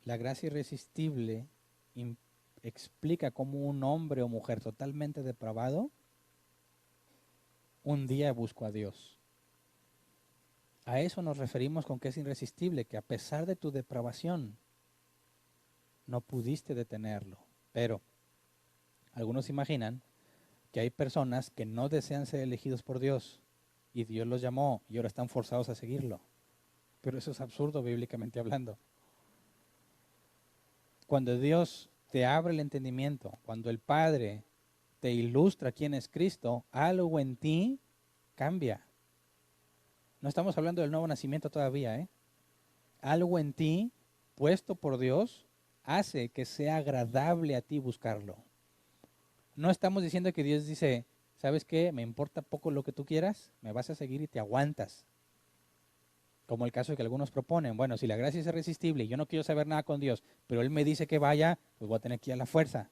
La gracia irresistible explica cómo un hombre o mujer totalmente depravado un día buscó a Dios. A eso nos referimos con que es irresistible, que a pesar de tu depravación no pudiste detenerlo. Pero algunos imaginan que hay personas que no desean ser elegidos por Dios y Dios los llamó y ahora están forzados a seguirlo. Pero eso es absurdo bíblicamente hablando. Cuando Dios te abre el entendimiento, cuando el Padre te ilustra quién es Cristo, algo en ti cambia. No estamos hablando del nuevo nacimiento todavía, ¿eh? Algo en ti, puesto por Dios, hace que sea agradable a ti buscarlo. No estamos diciendo que Dios dice, ¿sabes qué? Me importa poco lo que tú quieras, me vas a seguir y te aguantas. Como el caso que algunos proponen, bueno, si la gracia es irresistible y yo no quiero saber nada con Dios, pero Él me dice que vaya, pues voy a tener que ir a la fuerza.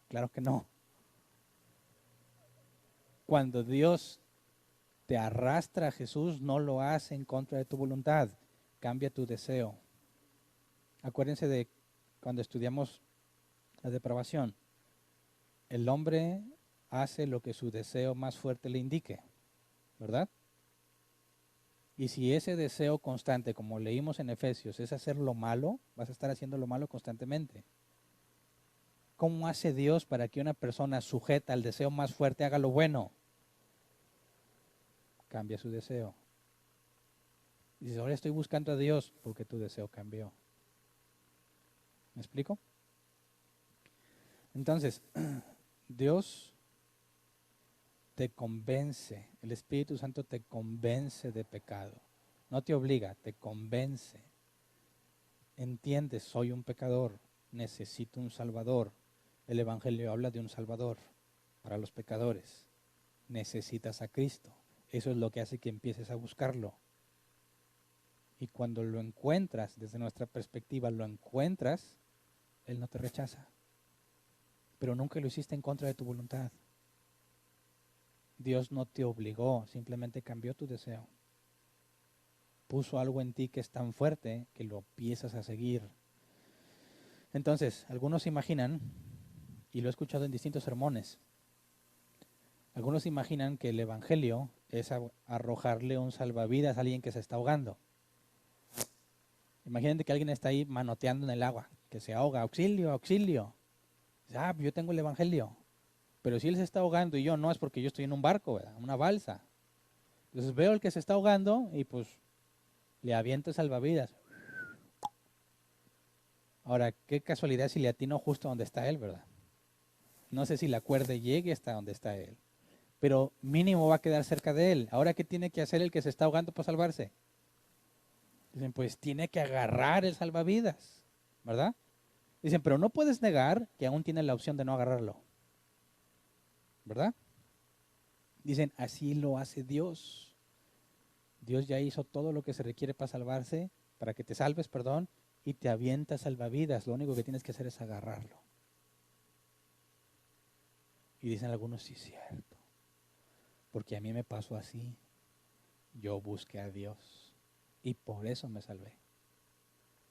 Claro que no. Cuando Dios te arrastra a Jesús, no lo hace en contra de tu voluntad, cambia tu deseo. Acuérdense de cuando estudiamos la depravación. El hombre hace lo que su deseo más fuerte le indique, ¿verdad? Y si ese deseo constante, como leímos en Efesios, es hacer lo malo, vas a estar haciendo lo malo constantemente. ¿Cómo hace Dios para que una persona sujeta al deseo más fuerte haga lo bueno? Cambia su deseo. Dices, ahora estoy buscando a Dios porque tu deseo cambió. ¿Me explico? Entonces, Dios te convence, el Espíritu Santo te convence de pecado. No te obliga, te convence. Entiendes, soy un pecador, necesito un Salvador. El Evangelio habla de un Salvador para los pecadores. Necesitas a Cristo. Eso es lo que hace que empieces a buscarlo. Y cuando lo encuentras, desde nuestra perspectiva, lo encuentras, Él no te rechaza. Pero nunca lo hiciste en contra de tu voluntad. Dios no te obligó, simplemente cambió tu deseo. Puso algo en ti que es tan fuerte que lo empiezas a seguir. Entonces, algunos imaginan, y lo he escuchado en distintos sermones, algunos imaginan que el Evangelio es arrojarle un salvavidas a alguien que se está ahogando. Imagínate que alguien está ahí manoteando en el agua, que se ahoga, auxilio, auxilio. Yo tengo el Evangelio. Pero si él se está ahogando y yo no, es porque yo estoy en un barco, ¿verdad? Una balsa. Entonces veo al que se está ahogando y pues le aviento salvavidas. Ahora, qué casualidad si le atino justo donde está él, ¿verdad? No sé si la cuerda llegue hasta donde está él. Pero mínimo va a quedar cerca de él. Ahora, ¿qué tiene que hacer el que se está ahogando para salvarse? Dicen, pues tiene que agarrar el salvavidas, ¿verdad? Dicen, pero no puedes negar que aún tiene la opción de no agarrarlo, ¿verdad? Dicen, así lo hace Dios. Dios ya hizo todo lo que se requiere para salvarse, para que te salves, perdón, y te avienta salvavidas. Lo único que tienes que hacer es agarrarlo. Y dicen algunos, sí, cierto. Porque a mí me pasó así. Yo busqué a Dios y por eso me salvé.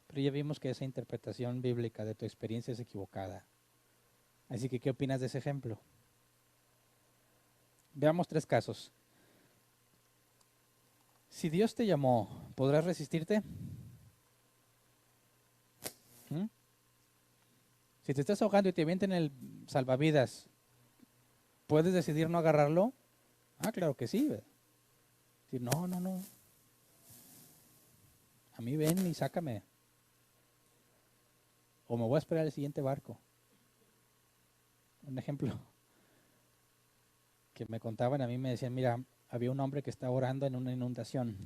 Pero ya vimos que esa interpretación bíblica de tu experiencia es equivocada. Así que, ¿qué opinas de ese ejemplo? Veamos 3 casos. Si Dios te llamó, ¿podrás resistirte? ¿Mm? Si te estás ahogando y te avientan el salvavidas, ¿puedes decidir no agarrarlo? Claro que sí. Decir, no. A mí ven y sácame. O me voy a esperar el siguiente barco. Un ejemplo que me contaban, a mí me decían, mira, había un hombre que estaba orando en una inundación.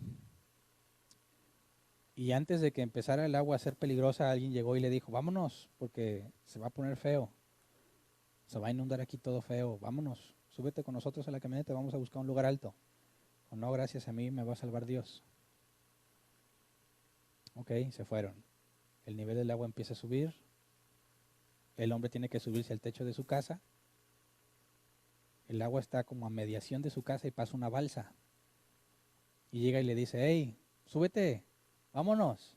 Y antes de que empezara el agua a ser peligrosa, alguien llegó y le dijo, vámonos, porque se va a poner feo. Se va a inundar aquí todo feo. Vámonos, súbete con nosotros a la camioneta, vamos a buscar un lugar alto. O no, gracias, a mí me va a salvar Dios. Ok, se fueron. El nivel del agua empieza a subir. El hombre tiene que subirse al techo de su casa. El agua está como a mediación de su casa y pasa una balsa. Y llega y le dice, hey, súbete, vámonos.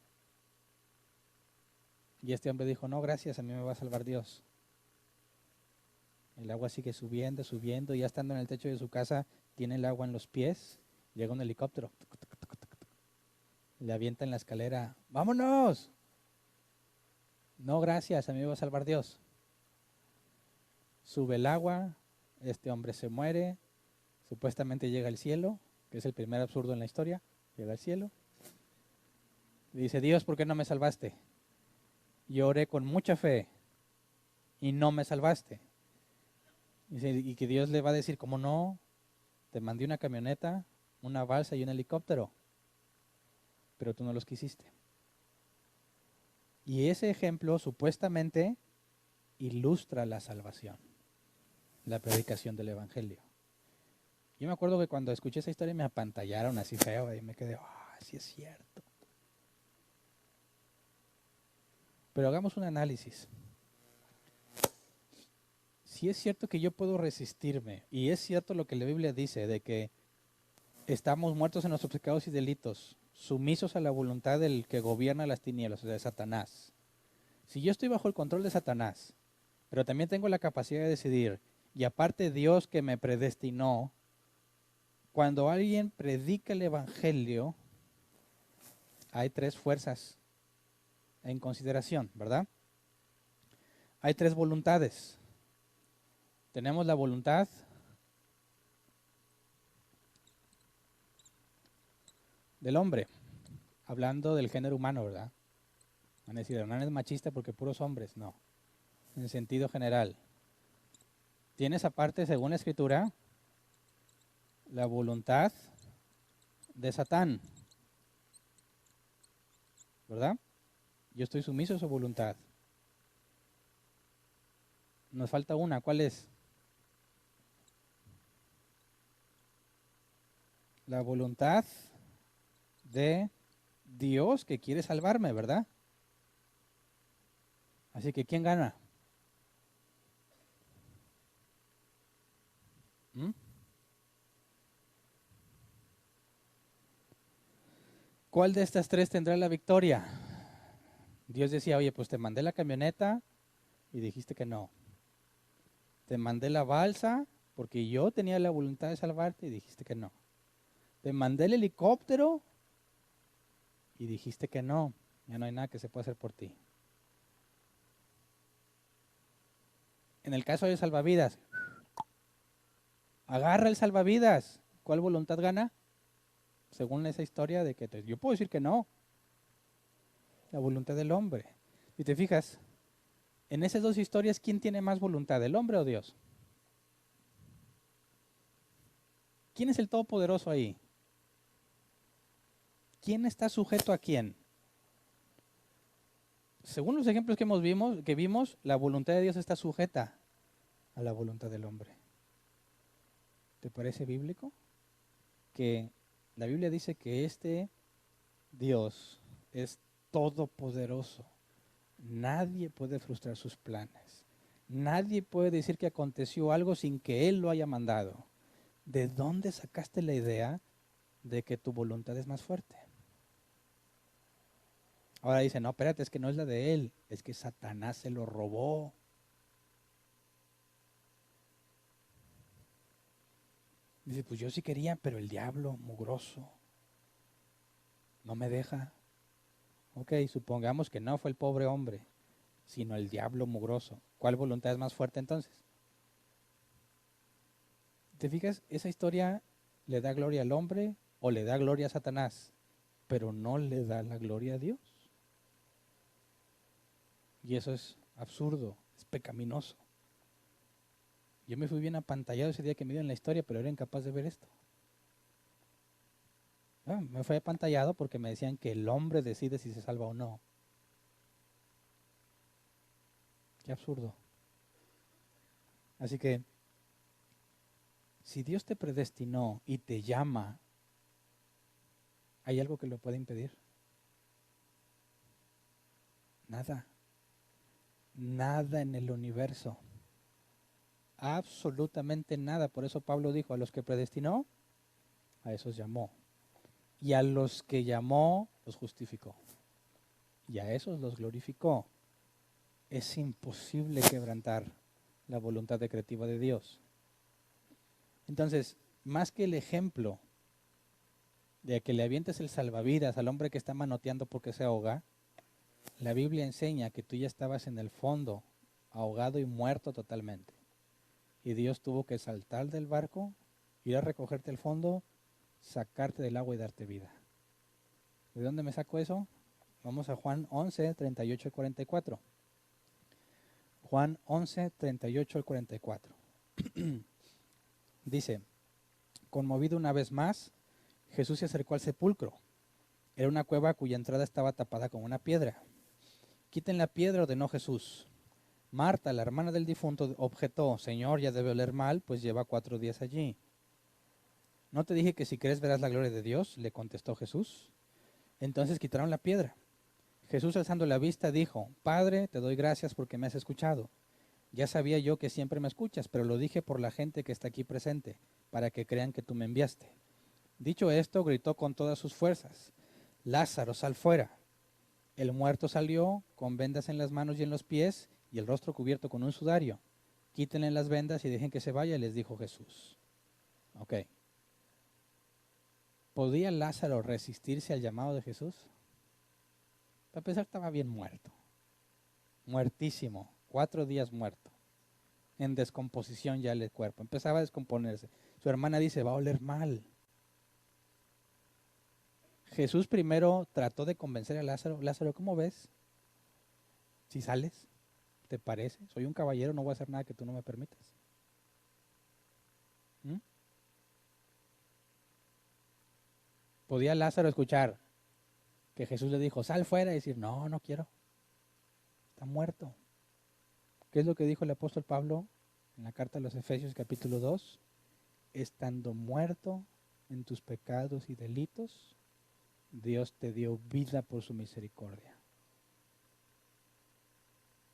Y este hombre dijo, no, gracias, a mí me va a salvar Dios. El agua sigue subiendo, subiendo, y ya estando en el techo de su casa, tiene el agua en los pies. Llega un helicóptero. Le avienta en la escalera, vámonos. No, gracias, a mí me va a salvar Dios. Sube el agua, este hombre se muere, supuestamente llega al cielo, que es el primer absurdo en la historia, llega al cielo. Y dice, Dios, ¿por qué no me salvaste? Yo oré con mucha fe y no me salvaste. Y que Dios le va a decir, ¿cómo no? Te mandé una camioneta, una balsa y un helicóptero, pero tú no los quisiste. Y ese ejemplo supuestamente ilustra la salvación, la predicación del Evangelio. Yo me acuerdo que cuando escuché esa historia me apantallaron así feo y me quedé, sí es cierto. Pero hagamos un análisis. Si es cierto que yo puedo resistirme, y es cierto lo que la Biblia dice, de que estamos muertos en nuestros pecados y delitos, sumisos a la voluntad del que gobierna las tinieblas, o sea, de Satanás. Si yo estoy bajo el control de Satanás, pero también tengo la capacidad de decidir, y aparte Dios que me predestinó, cuando alguien predica el Evangelio, hay tres fuerzas en consideración, ¿verdad? Hay tres voluntades. Tenemos la voluntad del hombre, hablando del género humano, ¿verdad? Van a decir, Hernán es machista porque puros hombres. No, en sentido general. Tienes aparte, según la Escritura, la voluntad de Satán, ¿verdad? Yo estoy sumiso a su voluntad. Nos falta una, ¿cuál es? La voluntad de Dios que quiere salvarme, ¿verdad? Así que ¿quién gana? ¿Mm? ¿Cuál de estas tres tendrá la victoria? Dios decía, oye, pues te mandé la camioneta y dijiste que no. Te mandé la balsa porque yo tenía la voluntad de salvarte y dijiste que no. Te mandé el helicóptero y dijiste que no. Ya no hay nada que se pueda hacer por ti. En el caso de salvavidas, agarra el salvavidas. ¿Cuál voluntad gana? Según esa historia de que yo puedo decir que no. La voluntad del hombre. Y te fijas, en esas dos historias, ¿quién tiene más voluntad, el hombre o Dios? ¿Quién es el todopoderoso ahí? ¿Quién está sujeto a quién? Según los ejemplos que vimos, la voluntad de Dios está sujeta a la voluntad del hombre. ¿Te parece bíblico? Que la Biblia dice que este Dios es todopoderoso. Nadie puede frustrar sus planes. Nadie puede decir que aconteció algo sin que Él lo haya mandado. ¿De dónde sacaste la idea de que tu voluntad es más fuerte? Ahora dice, no, espérate, es que no es la de Él, es que Satanás se lo robó. Dice, pues yo sí quería, pero el diablo, mugroso, no me deja. Ok, supongamos que no fue el pobre hombre, sino el diablo mugroso. ¿Cuál voluntad es más fuerte entonces? ¿Te fijas? Esa historia le da gloria al hombre o le da gloria a Satanás, pero no le da la gloria a Dios. Y eso es absurdo, es pecaminoso. Yo me fui bien apantallado ese día que me dieron la historia, pero era incapaz de ver esto. Me fui apantallado porque me decían que el hombre decide si se salva o no. Qué absurdo. Así que, si Dios te predestinó y te llama, ¿hay algo que lo puede impedir? Nada. Nada en el universo. Absolutamente nada. Por eso Pablo dijo, a los que predestinó, a esos llamó. Y a los que llamó, los justificó. Y a esos los glorificó. Es imposible quebrantar la voluntad decretiva de Dios. Entonces, más que el ejemplo de que le avientes el salvavidas al hombre que está manoteando porque se ahoga, la Biblia enseña que tú ya estabas en el fondo, ahogado y muerto totalmente. Y Dios tuvo que saltar del barco, ir a recogerte al fondo, sacarte del agua y darte vida. ¿De dónde me saco eso? Vamos a Juan 11, 38 y 44. Juan 11, 38 al 44. Dice, conmovido una vez más, Jesús se acercó al sepulcro. Era una cueva cuya entrada estaba tapada con una piedra. Quiten la piedra, ordenó Jesús. Marta, la hermana del difunto, objetó, Señor, ya debe oler mal, pues lleva 4 días allí. ¿No te dije que si crees verás la gloria de Dios? Le contestó Jesús. Entonces quitaron la piedra. Jesús, alzando la vista, dijo, Padre, te doy gracias porque me has escuchado. Ya sabía yo que siempre me escuchas, pero lo dije por la gente que está aquí presente, para que crean que tú me enviaste. Dicho esto, gritó con todas sus fuerzas, Lázaro, sal fuera. El muerto salió con vendas en las manos y en los pies y el rostro cubierto con un sudario. Quítenle las vendas y dejen que se vaya, les dijo Jesús. Ok. ¿Podía Lázaro resistirse al llamado de Jesús? Para empezar, estaba bien muerto. Muertísimo. 4 días muerto. En descomposición ya el cuerpo. Empezaba a descomponerse. Su hermana dice, va a oler mal. Jesús primero trató de convencer a Lázaro. Lázaro, ¿cómo ves? Si sales, ¿te parece? Soy un caballero, no voy a hacer nada que tú no me permitas. ¿Mm? ¿Podía Lázaro escuchar que Jesús le dijo, sal fuera y decir, no, no quiero? Está muerto. ¿Qué es lo que dijo el apóstol Pablo en la carta a los Efesios capítulo 2? Estando muerto en tus pecados y delitos, Dios te dio vida por su misericordia.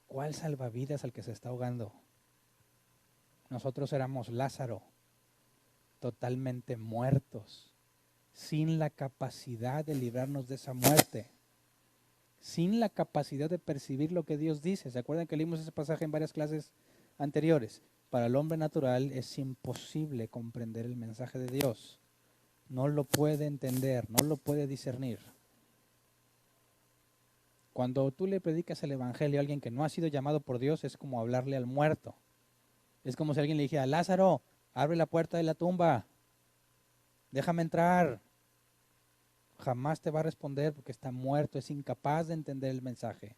¿Cuál salvavidas al que se está ahogando? Nosotros éramos Lázaro, totalmente muertos, sin la capacidad de librarnos de esa muerte, sin la capacidad de percibir lo que Dios dice. ¿Se acuerdan que leímos ese pasaje en varias clases anteriores? Para el hombre natural es imposible comprender el mensaje de Dios. No lo puede entender, no lo puede discernir. Cuando tú le predicas el evangelio a alguien que no ha sido llamado por Dios, es como hablarle al muerto. Es como si alguien le dijera, Lázaro, abre la puerta de la tumba, déjame entrar. Jamás te va a responder porque está muerto, es incapaz de entender el mensaje.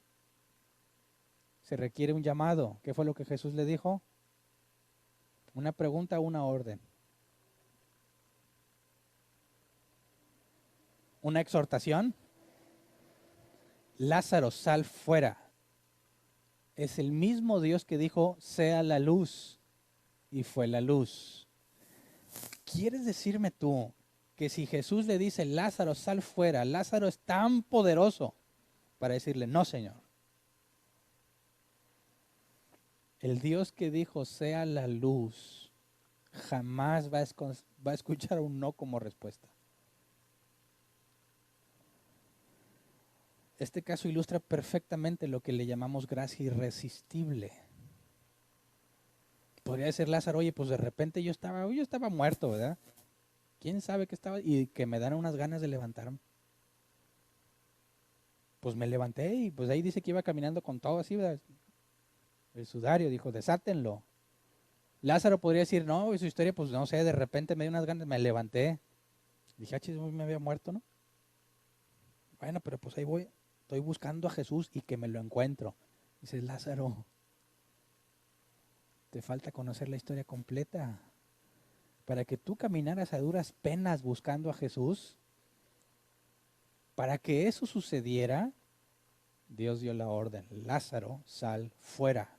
Se requiere un llamado. ¿Qué fue lo que Jesús le dijo? Una pregunta, una orden. Una exhortación. Lázaro, sal fuera. Es el mismo Dios que dijo, sea la luz. Y fue la luz. ¿Quieres decirme tú que si Jesús le dice, Lázaro, sal fuera, Lázaro es tan poderoso para decirle, no, Señor? El Dios que dijo, sea la luz, jamás va a escuchar un no como respuesta. Este caso ilustra perfectamente lo que le llamamos gracia irresistible. Podría decir Lázaro, oye, pues de repente yo estaba muerto, ¿verdad? ¿Quién sabe qué estaba? Y que me dan unas ganas de levantarme. Pues me levanté y pues ahí dice que iba caminando con todo así, ¿verdad? El sudario dijo, desátenlo. Lázaro podría decir, no, su historia, pues no sé, de repente me dio unas ganas, me levanté. Dije, chis, me había muerto, ¿no? Bueno, pero pues ahí voy, estoy buscando a Jesús y que me lo encuentro. Dice, Lázaro, te falta conocer la historia completa. Para que tú caminaras a duras penas buscando a Jesús, para que eso sucediera, Dios dio la orden, Lázaro, sal fuera.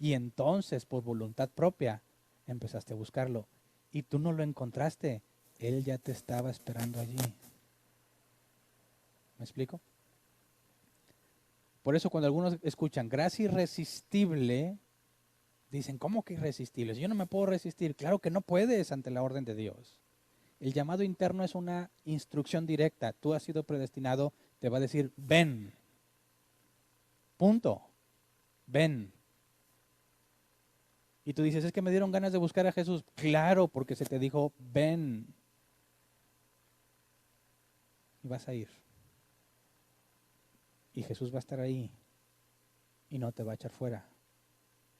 Y entonces, por voluntad propia, empezaste a buscarlo. Y tú no lo encontraste, Él ya te estaba esperando allí. ¿Me explico? Por eso cuando algunos escuchan gracia irresistible, dicen, ¿cómo que irresistible? Si yo no me puedo resistir. Claro que no puedes ante la orden de Dios. El llamado interno es una instrucción directa. Tú has sido predestinado, te va a decir, ven. Punto. Ven. Y tú dices, es que me dieron ganas de buscar a Jesús. Claro, porque se te dijo, ven. Y vas a ir. Y Jesús va a estar ahí. Y no te va a echar fuera.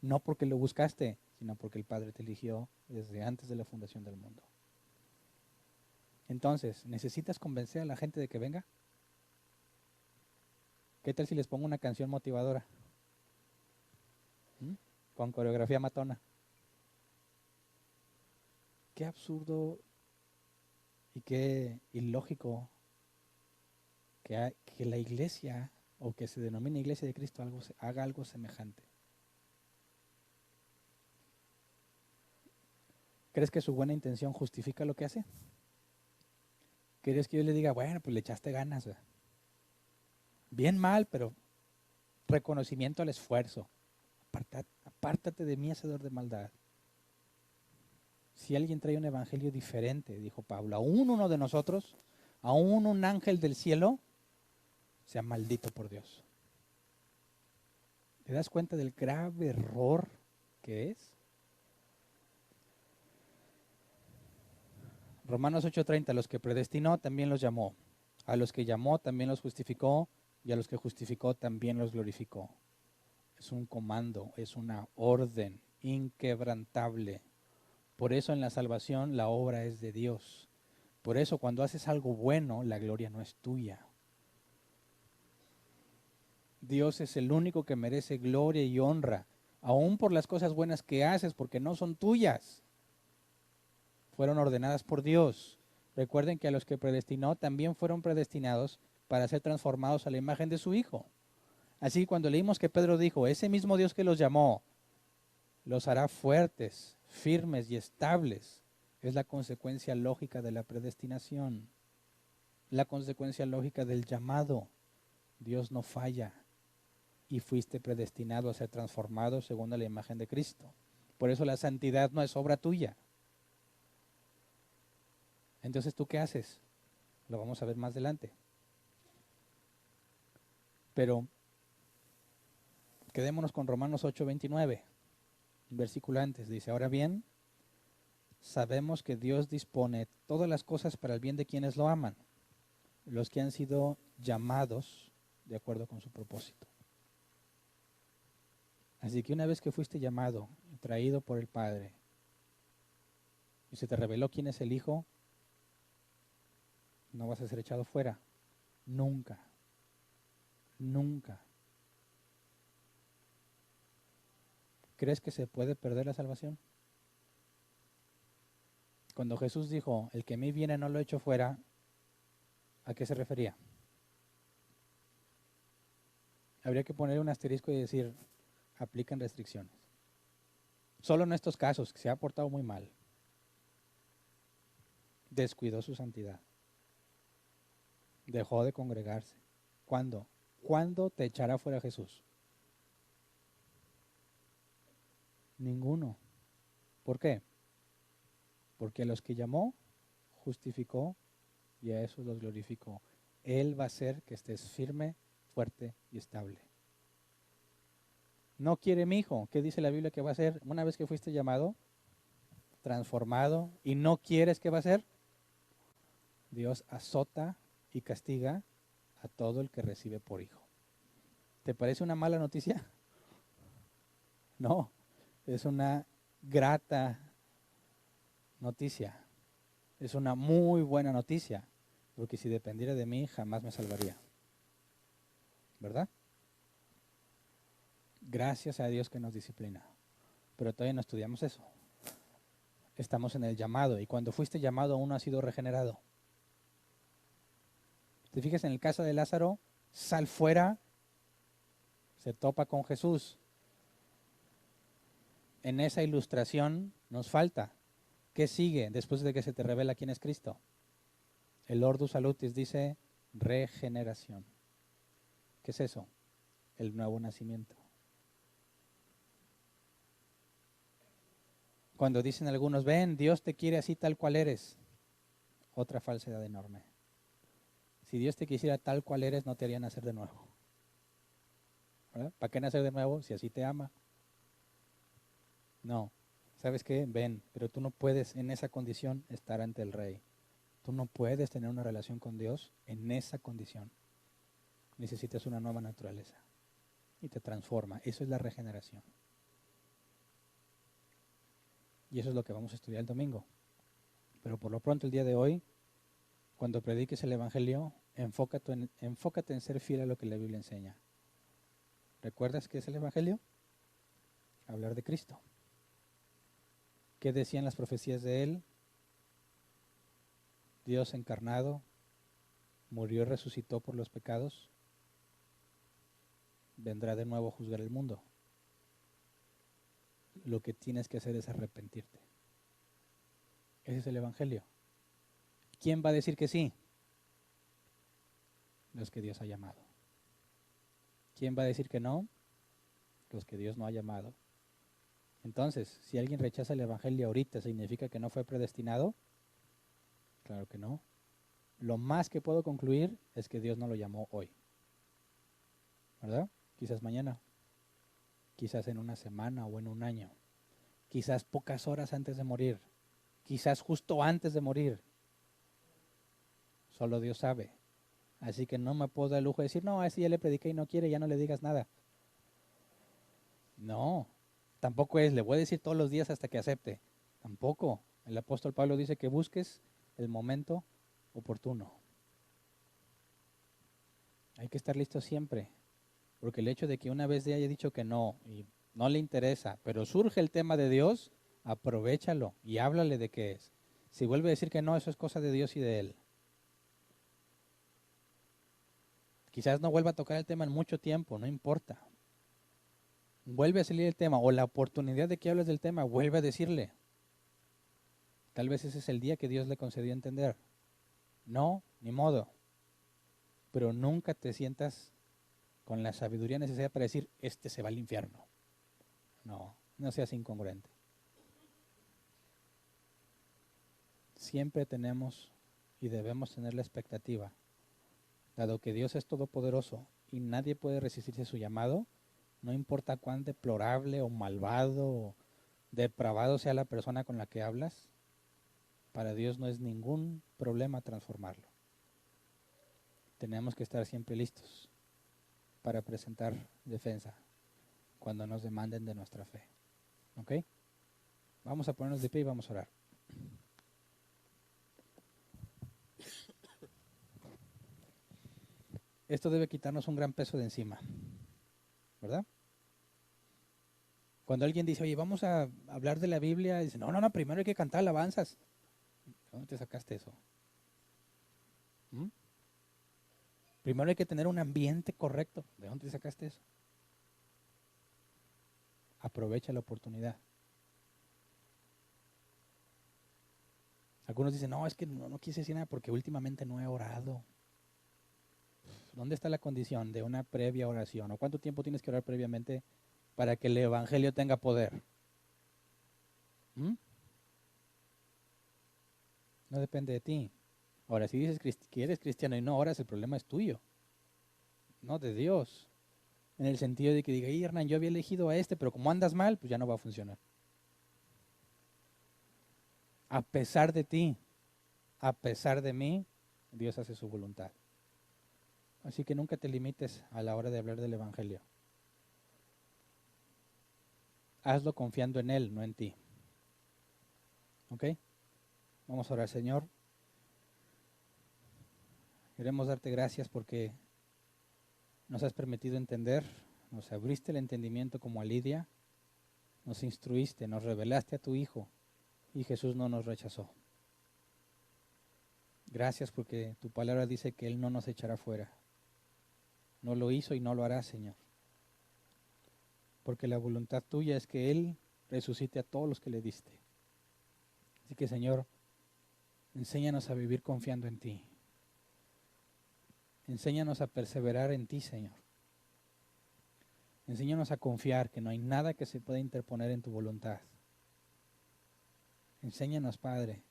No porque lo buscaste, sino porque el Padre te eligió desde antes de la fundación del mundo. Entonces, ¿necesitas convencer a la gente de que venga? ¿Qué tal si les pongo una canción motivadora? ¿Mm? Con coreografía matona. Qué absurdo y qué ilógico que la iglesia, o que se denomine Iglesia de Cristo, haga algo semejante. ¿Crees que su buena intención justifica lo que hace? ¿Quieres que yo le diga, bueno, pues le echaste ganas? Bien mal, pero reconocimiento al esfuerzo. Apártate de mí, hacedor de maldad. Si alguien trae un evangelio diferente, dijo Pablo, aún uno de nosotros, aún un ángel del cielo, sea maldito por Dios. ¿Te das cuenta del grave error que es? Romanos 8:30, los que predestinó también los llamó. A los que llamó también los justificó, y a los que justificó también los glorificó. Es un comando, es una orden inquebrantable. Por eso en la salvación la obra es de Dios. Por eso cuando haces algo bueno, la gloria no es tuya. Dios es el único que merece gloria y honra, aún por las cosas buenas que haces, porque no son tuyas. Fueron ordenadas por Dios. Recuerden que a los que predestinó también fueron predestinados para ser transformados a la imagen de su Hijo. Así cuando leímos que Pedro dijo, ese mismo Dios que los llamó, los hará fuertes, firmes y estables, es la consecuencia lógica de la predestinación, la consecuencia lógica del llamado. Dios no falla y fuiste predestinado a ser transformado según la imagen de Cristo. Por eso la santidad no es obra tuya. Entonces, ¿tú qué haces? Lo vamos a ver más adelante. Pero quedémonos con Romanos 8:29, versículo antes. Dice, ahora bien, sabemos que Dios dispone todas las cosas para el bien de quienes lo aman, los que han sido llamados de acuerdo con su propósito. Así que una vez que fuiste llamado y traído por el Padre, y se te reveló quién es el Hijo, no vas a ser echado fuera. Nunca. Nunca. ¿Crees que se puede perder la salvación? Cuando Jesús dijo, el que a mí viene no lo echo fuera, ¿a qué se refería? Habría que poner un asterisco y decir, aplican restricciones. Solo en estos casos, que se ha portado muy mal, descuidó su santidad, dejó de congregarse. ¿Cuándo? ¿Cuándo te echará fuera Jesús? Ninguno. ¿Por qué? Porque a los que llamó, justificó y a esos los glorificó. Él va a hacer que estés firme, fuerte y estable. No quiere mi hijo. ¿Qué dice la Biblia que va a hacer una vez que fuiste llamado? Transformado. ¿Y no quieres que va a hacer? Dios azota y castiga a todo el que recibe por hijo. ¿Te parece una mala noticia? No, es una grata noticia. Es una muy buena noticia, porque si dependiera de mí jamás me salvaría. ¿Verdad? Gracias a Dios que nos disciplina. Pero todavía no estudiamos eso. Estamos en el llamado, y cuando fuiste llamado aún no has sido regenerado. Te fijas en el caso de Lázaro, sal fuera, se topa con Jesús. En esa ilustración nos falta. ¿Qué sigue después de que se te revela quién es Cristo? El Ordo Salutis dice regeneración. ¿Qué es eso? El nuevo nacimiento. Cuando dicen algunos, ven, Dios te quiere así tal cual eres. Otra falsedad enorme. Si Dios te quisiera tal cual eres, no te haría nacer de nuevo. ¿Verdad? ¿Para qué nacer de nuevo si así te ama? No. ¿Sabes qué? Ven, pero tú no puedes en esa condición estar ante el Rey. Tú no puedes tener una relación con Dios en esa condición. Necesitas una nueva naturaleza y te transforma. Eso es la regeneración. Y eso es lo que vamos a estudiar el domingo. Pero por lo pronto el día de hoy Cuando prediques el Evangelio, enfócate en ser fiel a lo que la Biblia enseña. ¿Recuerdas qué es el Evangelio? Hablar de Cristo. ¿Qué decían las profecías de Él? Dios encarnado, murió y resucitó por los pecados, vendrá de nuevo a juzgar el mundo. Lo que tienes que hacer es arrepentirte. Ese es el Evangelio. ¿Quién va a decir que sí? Los que Dios ha llamado. ¿Quién va a decir que no? Los que Dios no ha llamado. Entonces, si alguien rechaza el Evangelio ahorita, ¿significa que no fue predestinado? Claro que no. Lo más que puedo concluir es que Dios no lo llamó hoy. ¿Verdad? Quizás mañana. Quizás en una semana o en un año. Quizás pocas horas antes de morir. Quizás justo antes de morir. Solo Dios sabe. Así que no me puedo dar el lujo de decir, no, a ese ya le prediqué y no quiere, ya no le digas nada. No, tampoco es, le voy a decir todos los días hasta que acepte. Tampoco. El apóstol Pablo dice que busques el momento oportuno. Hay que estar listo siempre. Porque el hecho de que una vez le haya dicho que no y no le interesa, pero surge el tema de Dios, aprovéchalo y háblale de qué es. Si vuelve a decir que no, eso es cosa de Dios y de Él. Quizás no vuelva a tocar el tema en mucho tiempo, no importa. Vuelve a salir el tema o la oportunidad de que hables del tema, vuelve a decirle. Tal vez ese es el día que Dios le concedió a entender. No, ni modo. Pero nunca te sientas con la sabiduría necesaria para decir, este se va al infierno. No, no seas incongruente. Siempre tenemos y debemos tener la expectativa, dado que Dios es todopoderoso y nadie puede resistirse a su llamado, no importa cuán deplorable o malvado o depravado sea la persona con la que hablas, para Dios no es ningún problema transformarlo. Tenemos que estar siempre listos para presentar defensa cuando nos demanden de nuestra fe. ¿Ok? Vamos a ponernos de pie y vamos a orar. Esto debe quitarnos un gran peso de encima, ¿verdad? Cuando alguien dice, oye, vamos a hablar de la Biblia, dice, no, primero hay que cantar alabanzas. ¿De dónde te sacaste eso? ¿Mm? Primero hay que tener un ambiente correcto. ¿De dónde te sacaste eso? Aprovecha la oportunidad. Algunos dicen, no, es que no quise decir nada porque últimamente no he orado. ¿Dónde está la condición de una previa oración? ¿O cuánto tiempo tienes que orar previamente para que el Evangelio tenga poder? ¿Mm? No depende de ti. Ahora, si dices que eres cristiano y no oras, el problema es tuyo, no de Dios. En el sentido de que diga, Hernán, yo había elegido a este, pero como andas mal, pues ya no va a funcionar. A pesar de ti, a pesar de mí, Dios hace su voluntad. Así que nunca te limites a la hora de hablar del Evangelio. Hazlo confiando en Él, no en ti. ¿Ok? Vamos a orar, Señor. Queremos darte gracias porque nos has permitido entender, nos abriste el entendimiento como a Lidia, nos instruiste, nos revelaste a tu Hijo y Jesús no nos rechazó. Gracias porque tu palabra dice que Él no nos echará fuera. No lo hizo y no lo hará, Señor. Porque la voluntad tuya es que Él resucite a todos los que le diste. Así que, Señor, enséñanos a vivir confiando en ti. Enséñanos a perseverar en ti, Señor. Enséñanos a confiar que no hay nada que se pueda interponer en tu voluntad. Enséñanos, Padre,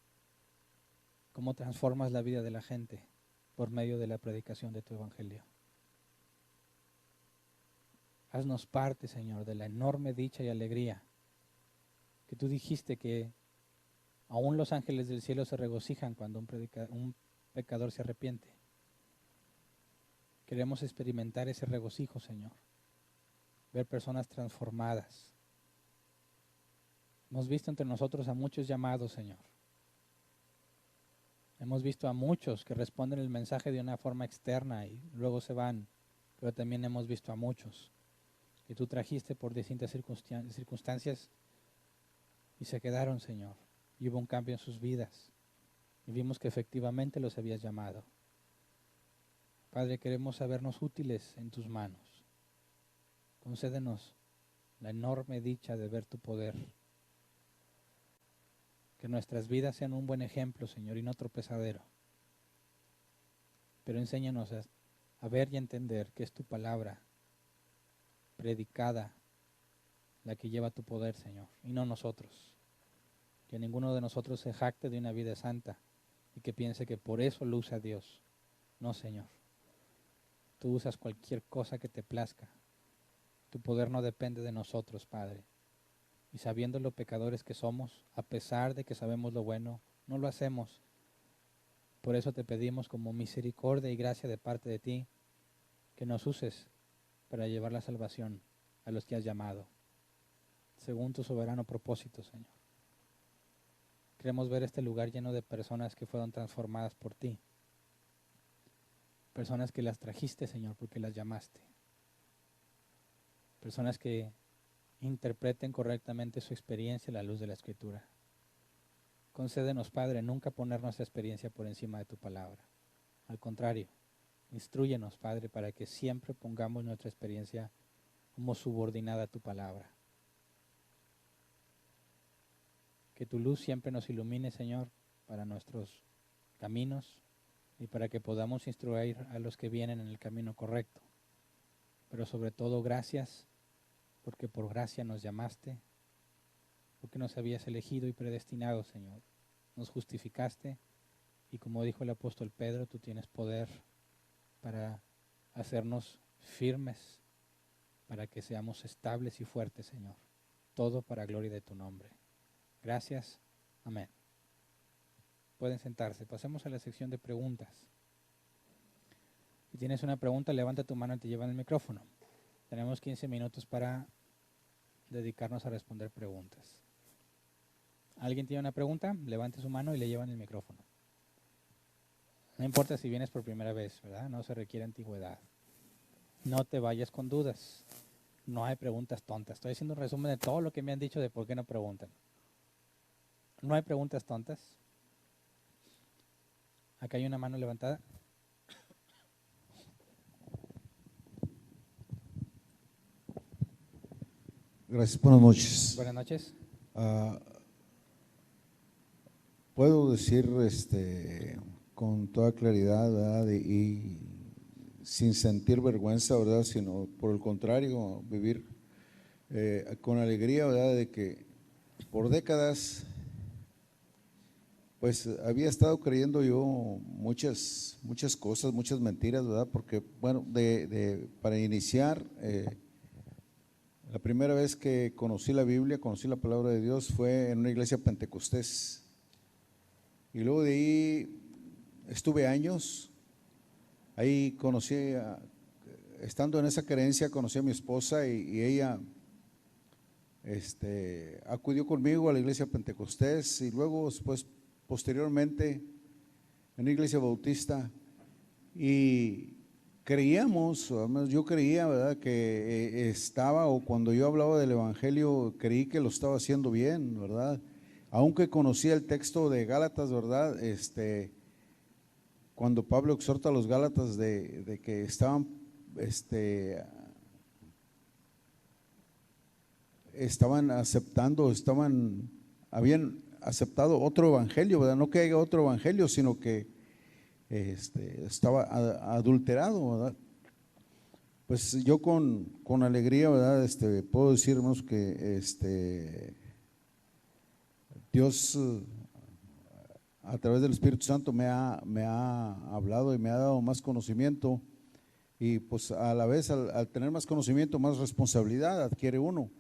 cómo transformas la vida de la gente por medio de la predicación de tu Evangelio. Haznos parte, Señor, de la enorme dicha y alegría que tú dijiste que aún los ángeles del cielo se regocijan cuando un pecador se arrepiente. Queremos experimentar ese regocijo, Señor. Ver personas transformadas. Hemos visto entre nosotros a muchos llamados, Señor. Hemos visto a muchos que responden el mensaje de una forma externa y luego se van, pero también hemos visto a muchos que tú trajiste por distintas circunstancias y se quedaron, Señor. Y hubo un cambio en sus vidas y vimos que efectivamente los habías llamado. Padre, queremos sabernos útiles en tus manos. Concédenos la enorme dicha de ver tu poder. Que nuestras vidas sean un buen ejemplo, Señor, y no tropezadero. Pero enséñanos a ver y entender que es tu palabra predicada la que lleva tu poder, Señor, y no nosotros. Que ninguno de nosotros se jacte de una vida santa y que piense que por eso lo usa Dios. No, Señor. Tú usas cualquier cosa que te plazca. Tu poder no depende de nosotros, Padre. Y sabiendo lo pecadores que somos, a pesar de que sabemos lo bueno, no lo hacemos. Por eso te pedimos como misericordia y gracia de parte de ti, que nos uses para llevar la salvación a los que has llamado, según tu soberano propósito, Señor. Queremos ver este lugar lleno de personas que fueron transformadas por ti. Personas que las trajiste, Señor, porque las llamaste. Personas que interpreten correctamente su experiencia a la luz de la Escritura. Concédenos, Padre, nunca poner nuestra experiencia por encima de tu palabra. Al contrario, instrúyenos, Padre, para que siempre pongamos nuestra experiencia como subordinada a tu palabra. Que tu luz siempre nos ilumine, Señor, para nuestros caminos y para que podamos instruir a los que vienen en el camino correcto. Pero sobre todo, gracias, porque por gracia nos llamaste, porque nos habías elegido y predestinado, Señor. Nos justificaste y como dijo el apóstol Pedro, tú tienes poder para hacernos firmes, para que seamos estables y fuertes, Señor. Todo para gloria de tu nombre. Gracias. Amén. Pueden sentarse. Pasemos a la sección de preguntas. Si tienes una pregunta, levanta tu mano y te llevan el micrófono. Tenemos 15 minutos para dedicarnos a responder preguntas. ¿Alguien tiene una pregunta? Levante su mano y le llevan el micrófono. No importa si vienes por primera vez, ¿verdad? No se requiere antigüedad. No te vayas con dudas. No hay preguntas tontas. Estoy haciendo un resumen de todo lo que me han dicho de por qué no preguntan. No hay preguntas tontas. Acá hay una mano levantada. Gracias, buenas noches. Buenas noches. Puedo decir con toda claridad, ¿verdad? Y sin sentir vergüenza, ¿verdad? Sino por el contrario, vivir con alegría, ¿verdad? De que por décadas pues había estado creyendo yo muchas cosas, muchas mentiras, ¿verdad? Porque bueno, para iniciar, la primera vez que conocí la Biblia, conocí la palabra de Dios fue en una iglesia pentecostés. Y luego de ahí estuve años, ahí estando en esa creencia, conocí a mi esposa y ella acudió conmigo a la iglesia pentecostés y luego después, posteriormente, en una iglesia bautista y creíamos, o al menos yo creía, ¿verdad? Que estaba, o cuando yo hablaba del evangelio, creí que lo estaba haciendo bien, ¿verdad? Aunque conocía el texto de Gálatas, ¿verdad? Cuando Pablo exhorta a los Gálatas de que estaban, habían aceptado otro evangelio, ¿verdad? No que haya otro evangelio, sino que estaba adulterado, ¿verdad? Pues yo con alegría, ¿verdad? Puedo decir, hermanos, que Dios a través del Espíritu Santo me ha hablado y me ha dado más conocimiento y pues a la vez al tener más conocimiento, más responsabilidad adquiere uno,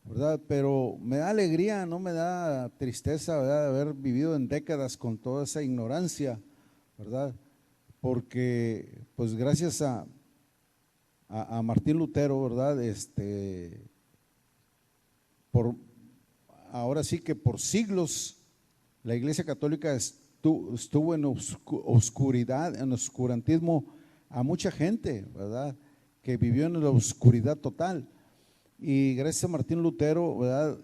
¿verdad? Pero me da alegría, no me da tristeza, ¿verdad? De haber vivido en décadas con toda esa ignorancia, ¿verdad? Porque pues gracias a Martín Lutero, ¿verdad? Ahora sí que por siglos la Iglesia Católica estuvo en oscuridad, en oscurantismo a mucha gente, ¿verdad? Que vivió en la oscuridad total. Y gracias a Martín Lutero, ¿verdad?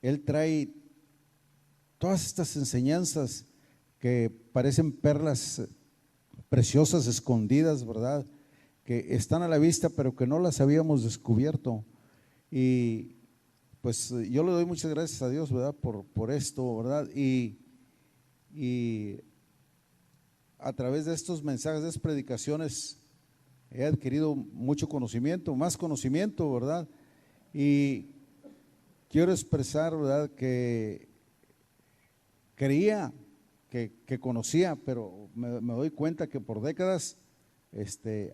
Él trae todas estas enseñanzas que parecen perlas preciosas escondidas, ¿verdad? Que están a la vista, pero que no las habíamos descubierto. Y pues yo le doy muchas gracias a Dios, ¿verdad? Por esto, ¿verdad? Y a través de estos mensajes, de estas predicaciones, he adquirido mucho conocimiento, más conocimiento, ¿verdad? Y quiero expresar, ¿verdad? Que creía que conocía, pero me doy cuenta que por décadas,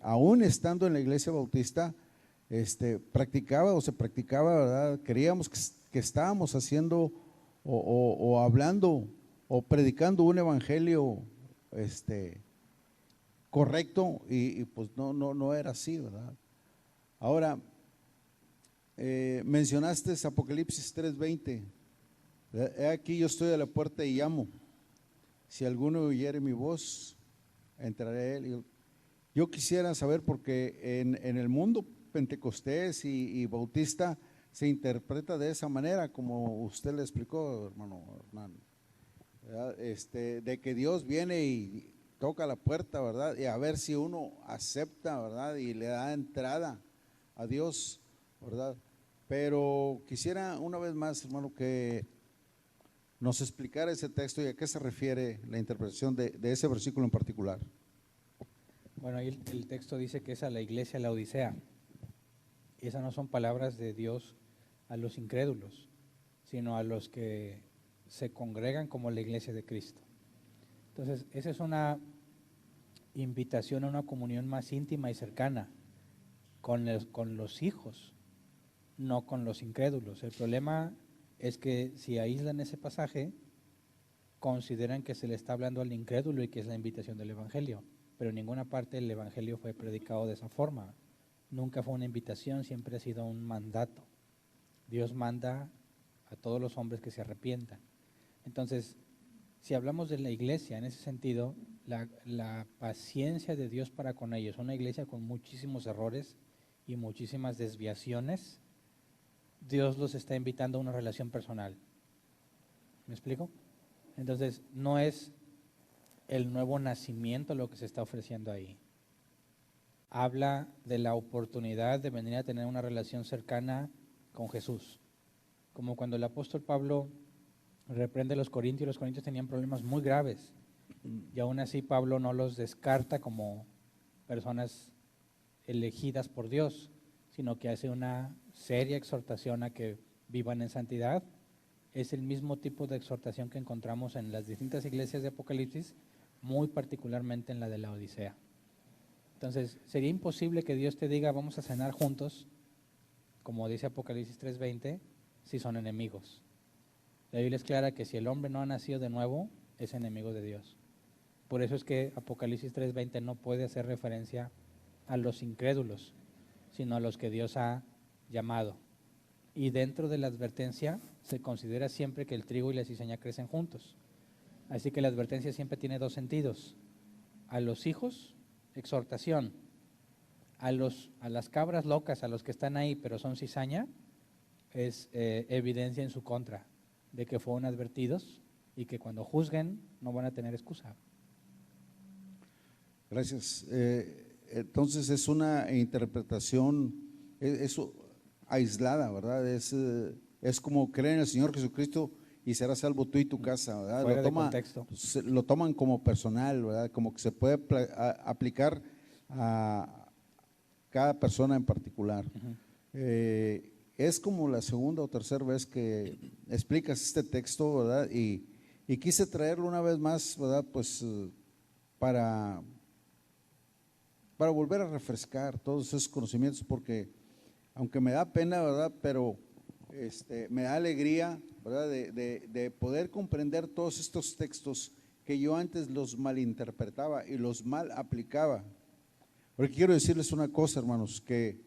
aún estando en la iglesia bautista, practicaba o se practicaba, ¿verdad? Creíamos que estábamos haciendo o hablando o predicando un evangelio correcto y pues no era así, ¿verdad? Ahora, mencionaste Apocalipsis 3:20. He aquí yo estoy a la puerta y llamo. Si alguno oyere mi voz, entraré a él. Yo quisiera saber, porque en el mundo pentecostés y bautista se interpreta de esa manera, como usted le explicó, hermano Hernán, ¿verdad? De que Dios viene y toca la puerta, ¿verdad? Y a ver si uno acepta, ¿verdad? Y le da entrada a Dios, ¿verdad? Pero quisiera una vez más, hermano, que nos explicara ese texto y a qué se refiere la interpretación de ese versículo en particular. Bueno, ahí el texto dice que es a la iglesia de la Odisea. Y esas no son palabras de Dios a los incrédulos, sino a los que se congregan como la iglesia de Cristo. Entonces, esa es una invitación a una comunión más íntima y cercana con los hijos, no con los incrédulos. El problema es que si aíslan ese pasaje, consideran que se le está hablando al incrédulo y que es la invitación del evangelio, pero en ninguna parte el evangelio fue predicado de esa forma. Nunca fue una invitación, siempre ha sido un mandato. Dios manda a todos los hombres que se arrepientan. Entonces, si hablamos de la iglesia en ese sentido, la paciencia de Dios para con ellos, una iglesia con muchísimos errores y muchísimas desviaciones, Dios los está invitando a una relación personal. ¿Me explico? Entonces, no es el nuevo nacimiento lo que se está ofreciendo ahí. Habla de la oportunidad de venir a tener una relación cercana con Jesús. Como cuando el apóstol Pablo reprende a los corintios tenían problemas muy graves. Y aún así Pablo no los descarta como personas elegidas por Dios, sino que hace una seria exhortación a que vivan en santidad. Es el mismo tipo de exhortación que encontramos en las distintas iglesias de Apocalipsis, muy particularmente en la de la Odisea. Entonces, sería imposible que Dios te diga, vamos a cenar juntos, como dice Apocalipsis 3:20, si son enemigos. La Biblia es clara que si el hombre no ha nacido de nuevo, es enemigo de Dios. Por eso es que Apocalipsis 3:20 no puede hacer referencia a los incrédulos, sino a los que Dios ha llamado. Y dentro de la advertencia se considera siempre que el trigo y la cizaña crecen juntos. Así que la advertencia siempre tiene dos sentidos. A los hijos, exhortación. A las cabras locas, a los que están ahí pero son cizaña, es evidencia en su contra de que fueron advertidos y que cuando juzguen no van a tener excusa. Gracias. Entonces es una interpretación aislada, ¿verdad? Es como creer en el Señor Jesucristo y serás salvo tú y tu casa, ¿verdad? Fuera de contexto. Lo toman como personal, ¿verdad? Como que se puede aplicar a cada persona en particular. Es como la segunda o tercera vez que explicas este texto, ¿verdad? Y quise traerlo una vez más, ¿verdad? Pues para volver a refrescar todos esos conocimientos, porque aunque me da pena, ¿verdad? Pero me da alegría, ¿verdad? De poder comprender todos estos textos que yo antes los malinterpretaba y los mal aplicaba. Porque quiero decirles una cosa, hermanos, que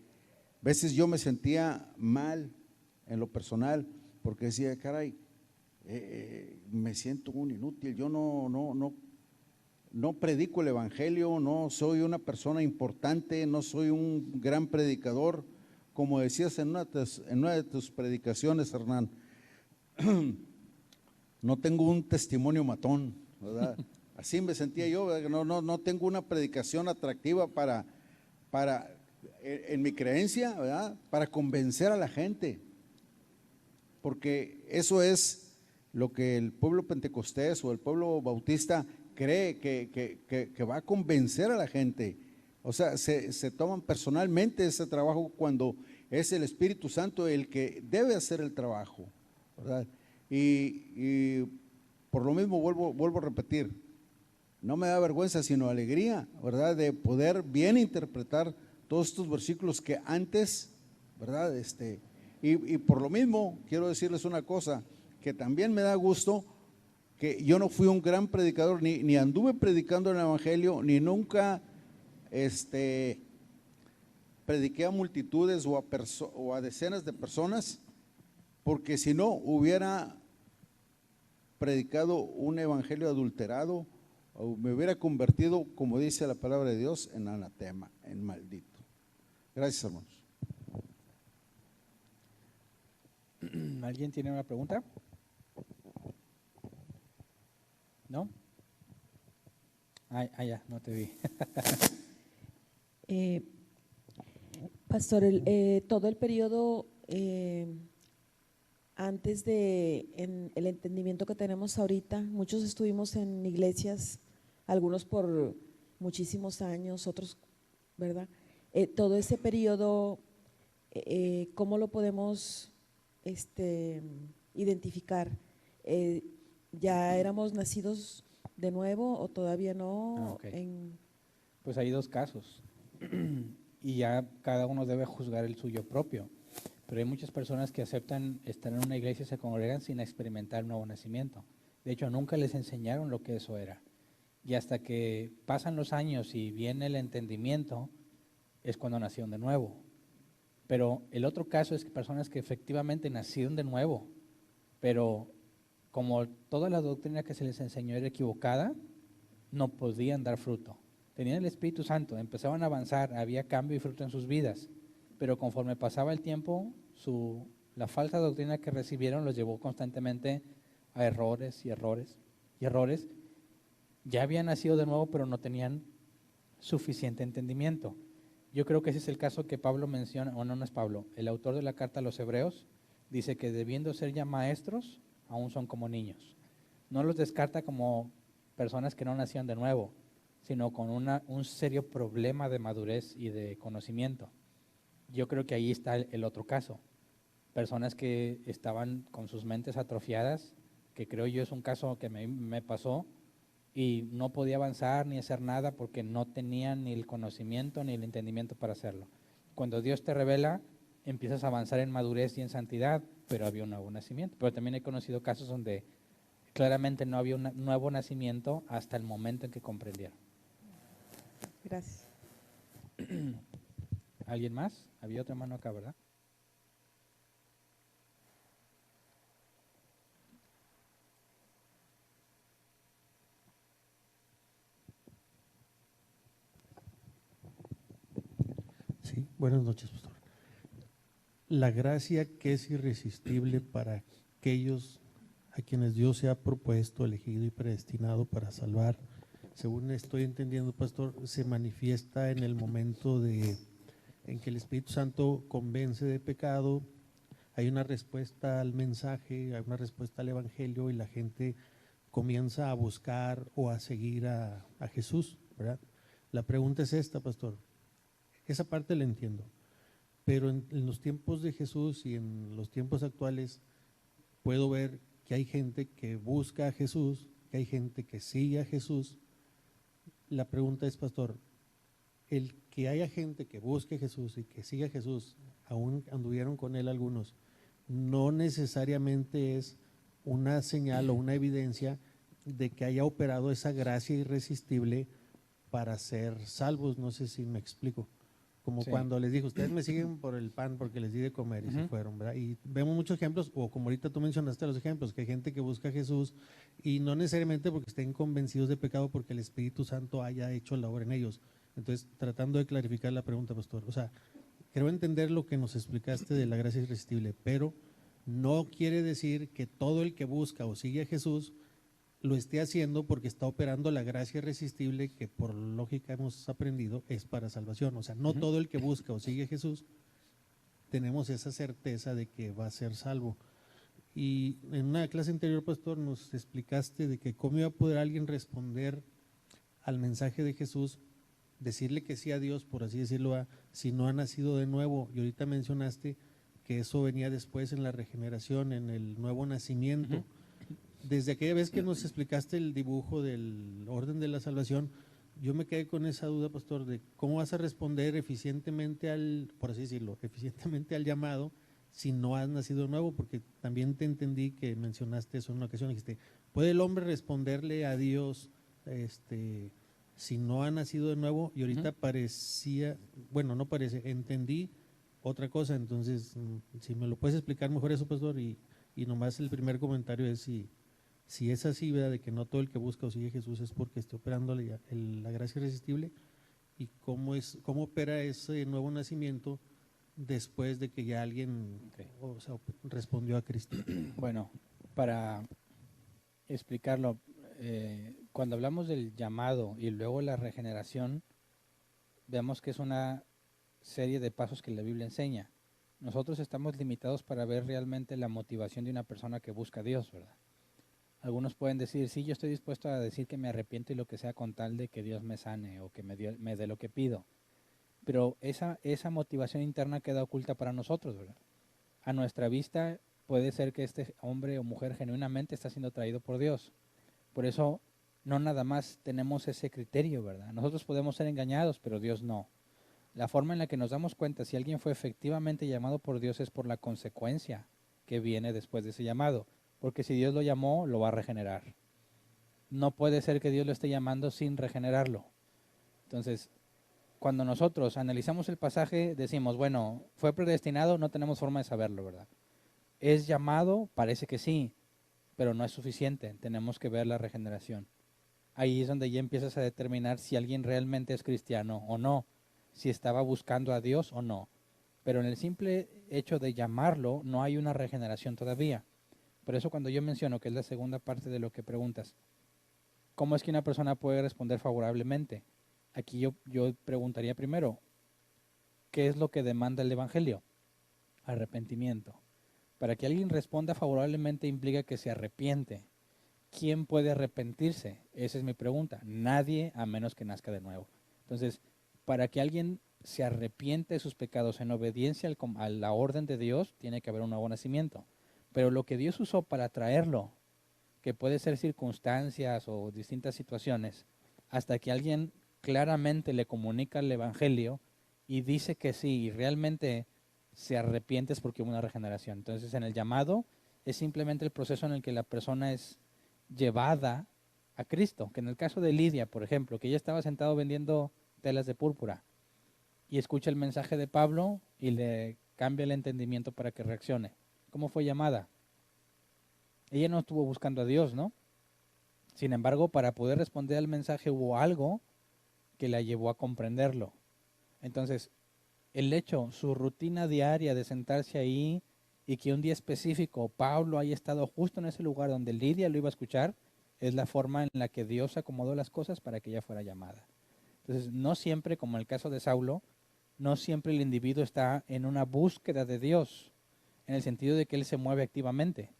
a veces yo me sentía mal en lo personal, porque decía, caray, me siento un inútil, yo no predico el evangelio, no soy una persona importante, no soy un gran predicador, como decías en una de tus predicaciones, Hernán. No tengo un testimonio matón, ¿verdad? Así me sentía yo, no tengo una predicación atractiva en mi creencia, ¿verdad? Para convencer a la gente, porque eso es lo que el pueblo pentecostés o el pueblo bautista cree que va a convencer a la gente. O sea, se toman personalmente ese trabajo cuando es el Espíritu Santo el que debe hacer el trabajo, ¿verdad? Y por lo mismo vuelvo a repetir, no me da vergüenza sino alegría, ¿verdad? De poder bien interpretar todos estos versículos que antes, ¿verdad? Y por lo mismo quiero decirles una cosa, que también me da gusto que yo no fui un gran predicador, ni anduve predicando el evangelio, ni nunca prediqué a multitudes o a decenas de personas, porque si no hubiera predicado un evangelio adulterado, o me hubiera convertido, como dice la palabra de Dios, en anatema, en maldito. Gracias, hermanos. ¿Alguien tiene una pregunta? ¿No? Ya, no te vi. Pastor, todo el periodo antes de el entendimiento que tenemos ahorita, muchos estuvimos en iglesias, algunos por muchísimos años, otros, ¿verdad? Todo ese periodo, ¿cómo lo podemos identificar? ¿Ya éramos nacidos de nuevo o todavía no? Okay. Pues hay dos casos y ya cada uno debe juzgar el suyo propio, pero hay muchas personas que aceptan estar en una iglesia y se congregan sin experimentar el nuevo nacimiento. De hecho, nunca les enseñaron lo que eso era, y hasta que pasan los años y viene el entendimiento es cuando nacieron de nuevo. Pero el otro caso es que personas que efectivamente nacieron de nuevo, pero como toda la doctrina que se les enseñó era equivocada, no podían dar fruto. Tenían el Espíritu Santo, empezaban a avanzar, había cambio y fruto en sus vidas, pero conforme pasaba el tiempo, la falsa doctrina que recibieron los llevó constantemente a errores y errores y errores. Ya habían nacido de nuevo, pero no tenían suficiente entendimiento. Yo creo que ese es el caso que Pablo menciona, o no es Pablo, el autor de la carta a los Hebreos dice que debiendo ser ya maestros, aún son como niños. No los descarta como personas que no nacieron de nuevo, sino con un serio problema de madurez y de conocimiento. Yo creo que ahí está el otro caso. Personas que estaban con sus mentes atrofiadas, que creo yo es un caso que me pasó, y no podía avanzar ni hacer nada porque no tenían ni el conocimiento ni el entendimiento para hacerlo. Cuando Dios te revela, empiezas a avanzar en madurez y en santidad, pero había un nuevo nacimiento. Pero también he conocido casos donde claramente no había un nuevo nacimiento hasta el momento en que comprendieron. Gracias. ¿Alguien más? Había otra mano acá, ¿verdad? Sí, buenas noches, pastor. La gracia que es irresistible para aquellos a quienes Dios se ha propuesto, elegido y predestinado para salvar, según estoy entendiendo, pastor, se manifiesta en el momento en que el Espíritu Santo convence de pecado, hay una respuesta al mensaje, hay una respuesta al evangelio y la gente comienza a buscar o a seguir a Jesús, ¿verdad? La pregunta es esta, pastor. Esa parte la entiendo, pero en los tiempos de Jesús y en los tiempos actuales puedo ver que hay gente que busca a Jesús, que hay gente que sigue a Jesús. La pregunta es, pastor, el que haya gente que busque a Jesús y que siga a Jesús, aún anduvieron con él algunos, no necesariamente es una señal o una evidencia de que haya operado esa gracia irresistible para ser salvos. No sé si me explico. Como Sí. cuando les dijo, ustedes me siguen por el pan porque les di de comer y se Ujú. fueron, ¿verdad? Y vemos muchos ejemplos, o como ahorita tú mencionaste los ejemplos, que hay gente que busca a Jesús y no necesariamente porque estén convencidos de pecado, porque el Espíritu Santo haya hecho la obra en ellos. Entonces, tratando de clarificar la pregunta, pastor, o sea, creo entender lo que nos explicaste de la gracia irresistible, pero no quiere decir que todo el que busca o sigue a Jesús lo esté haciendo porque está operando la gracia irresistible que por lógica hemos aprendido es para salvación. O sea, no Ujú. todo el que busca o sigue a Jesús tenemos esa certeza de que va a ser salvo. Y en una clase anterior, pastor, nos explicaste de que cómo iba a poder alguien responder al mensaje de Jesús, decirle que sí a Dios, por así decirlo, si no ha nacido de nuevo. Y ahorita mencionaste que eso venía después en la regeneración, en el nuevo nacimiento. Ujú. Desde aquella vez que nos explicaste el dibujo del orden de la salvación, yo me quedé con esa duda, pastor, de cómo vas a responder eficientemente al, por así decirlo, eficientemente al llamado si no has nacido de nuevo, porque también te entendí que mencionaste eso en una ocasión, dijiste, ¿puede el hombre responderle a Dios si no ha nacido de nuevo? Y ahorita Ujú. parecía, bueno, no parece, entendí otra cosa, entonces, si me lo puedes explicar mejor eso, pastor, y nomás el primer comentario es si es así, ¿verdad? De que no todo el que busca o sigue a Jesús es porque esté operando la gracia irresistible, y cómo opera ese nuevo nacimiento después de que ya alguien Ok. o sea, respondió a Cristo. Bueno, para explicarlo, cuando hablamos del llamado y luego la regeneración, vemos que es una serie de pasos que la Biblia enseña. Nosotros estamos limitados para ver realmente la motivación de una persona que busca a Dios, ¿verdad? Algunos pueden decir, sí, yo estoy dispuesto a decir que me arrepiento y lo que sea con tal de que Dios me sane o que me dé lo que pido. Pero esa motivación interna queda oculta para nosotros, ¿verdad? A nuestra vista puede ser que este hombre o mujer genuinamente está siendo traído por Dios. Por eso no nada más tenemos ese criterio, ¿verdad? Nosotros podemos ser engañados, pero Dios no. La forma en la que nos damos cuenta si alguien fue efectivamente llamado por Dios es por la consecuencia que viene después de ese llamado. Porque si Dios lo llamó, lo va a regenerar. No puede ser que Dios lo esté llamando sin regenerarlo. Entonces, cuando nosotros analizamos el pasaje, decimos, bueno, fue predestinado, no tenemos forma de saberlo, ¿verdad? ¿Es llamado? Parece que sí, pero no es suficiente. Tenemos que ver la regeneración. Ahí es donde ya empiezas a determinar si alguien realmente es cristiano o no, si estaba buscando a Dios o no. Pero en el simple hecho de llamarlo, no hay una regeneración todavía. Por eso cuando yo menciono, que es la segunda parte de lo que preguntas, ¿cómo es que una persona puede responder favorablemente? Aquí yo preguntaría primero, ¿qué es lo que demanda el Evangelio? Arrepentimiento. Para que alguien responda favorablemente implica que se arrepiente. ¿Quién puede arrepentirse? Esa es mi pregunta. Nadie, a menos que nazca de nuevo. Entonces, para que alguien se arrepiente de sus pecados en obediencia a la orden de Dios, tiene que haber un nuevo nacimiento. Pero lo que Dios usó para traerlo, que puede ser circunstancias o distintas situaciones, hasta que alguien claramente le comunica el Evangelio y dice que sí, y realmente se arrepiente, es porque hubo una regeneración. Entonces, en el llamado es simplemente el proceso en el que la persona es llevada a Cristo, que en el caso de Lidia, por ejemplo, que ella estaba sentado vendiendo telas de púrpura y escucha el mensaje de Pablo y le cambia el entendimiento para que reaccione. ¿Cómo fue llamada? Ella no estuvo buscando a Dios, ¿no? Sin embargo, para poder responder al mensaje hubo algo que la llevó a comprenderlo. Entonces, el hecho, su rutina diaria de sentarse ahí y que un día específico Pablo haya estado justo en ese lugar donde Lidia lo iba a escuchar, es la forma en la que Dios acomodó las cosas para que ella fuera llamada. Entonces, no siempre, como en el caso de Saulo, no siempre el individuo está en una búsqueda de Dios, en el sentido de que él se mueve activamente.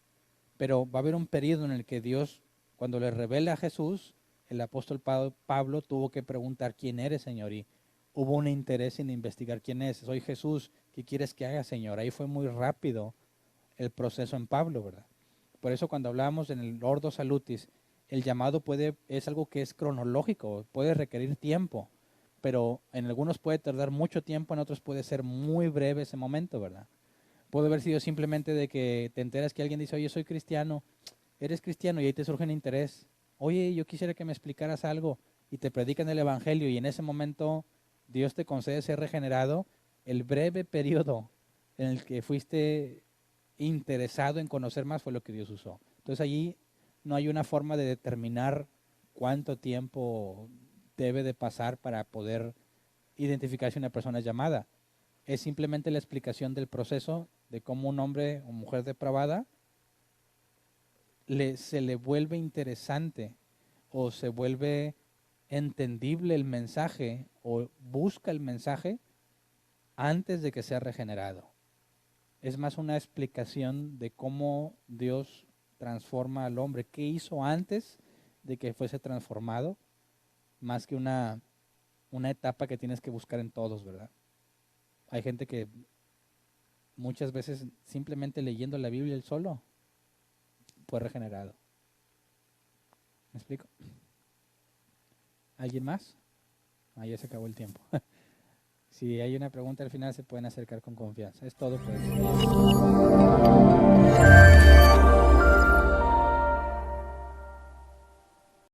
Pero va a haber un periodo en el que Dios, cuando le revela a Jesús, el apóstol Pablo tuvo que preguntar, ¿quién eres, Señor? Y hubo un interés en investigar quién es. Soy Jesús, ¿qué quieres que haga, Señor? Ahí fue muy rápido el proceso en Pablo, ¿verdad? Por eso cuando hablábamos en el Ordo Salutis, el llamado es algo que es cronológico, puede requerir tiempo, pero en algunos puede tardar mucho tiempo, en otros puede ser muy breve ese momento, ¿verdad? Puede haber sido simplemente de que te enteras que alguien dice, oye, soy cristiano, eres cristiano y ahí te surge un interés. Oye, yo quisiera que me explicaras algo y te predican el Evangelio y en ese momento Dios te concede ser regenerado, el breve periodo en el que fuiste interesado en conocer más fue lo que Dios usó. Entonces allí no hay una forma de determinar cuánto tiempo debe de pasar para poder identificar si una persona es llamada. Es simplemente la explicación del proceso de cómo un hombre o mujer depravada se le vuelve interesante o se vuelve entendible el mensaje o busca el mensaje antes de que sea regenerado. Es más una explicación de cómo Dios transforma al hombre, qué hizo antes de que fuese transformado, más que una etapa que tienes que buscar en todos, ¿verdad? Hay gente que muchas veces simplemente leyendo la Biblia él solo fue regenerado. ¿Me explico? ¿Alguien más? Ya se acabó el tiempo. Si hay una pregunta al final se pueden acercar con confianza. Es todo, pues.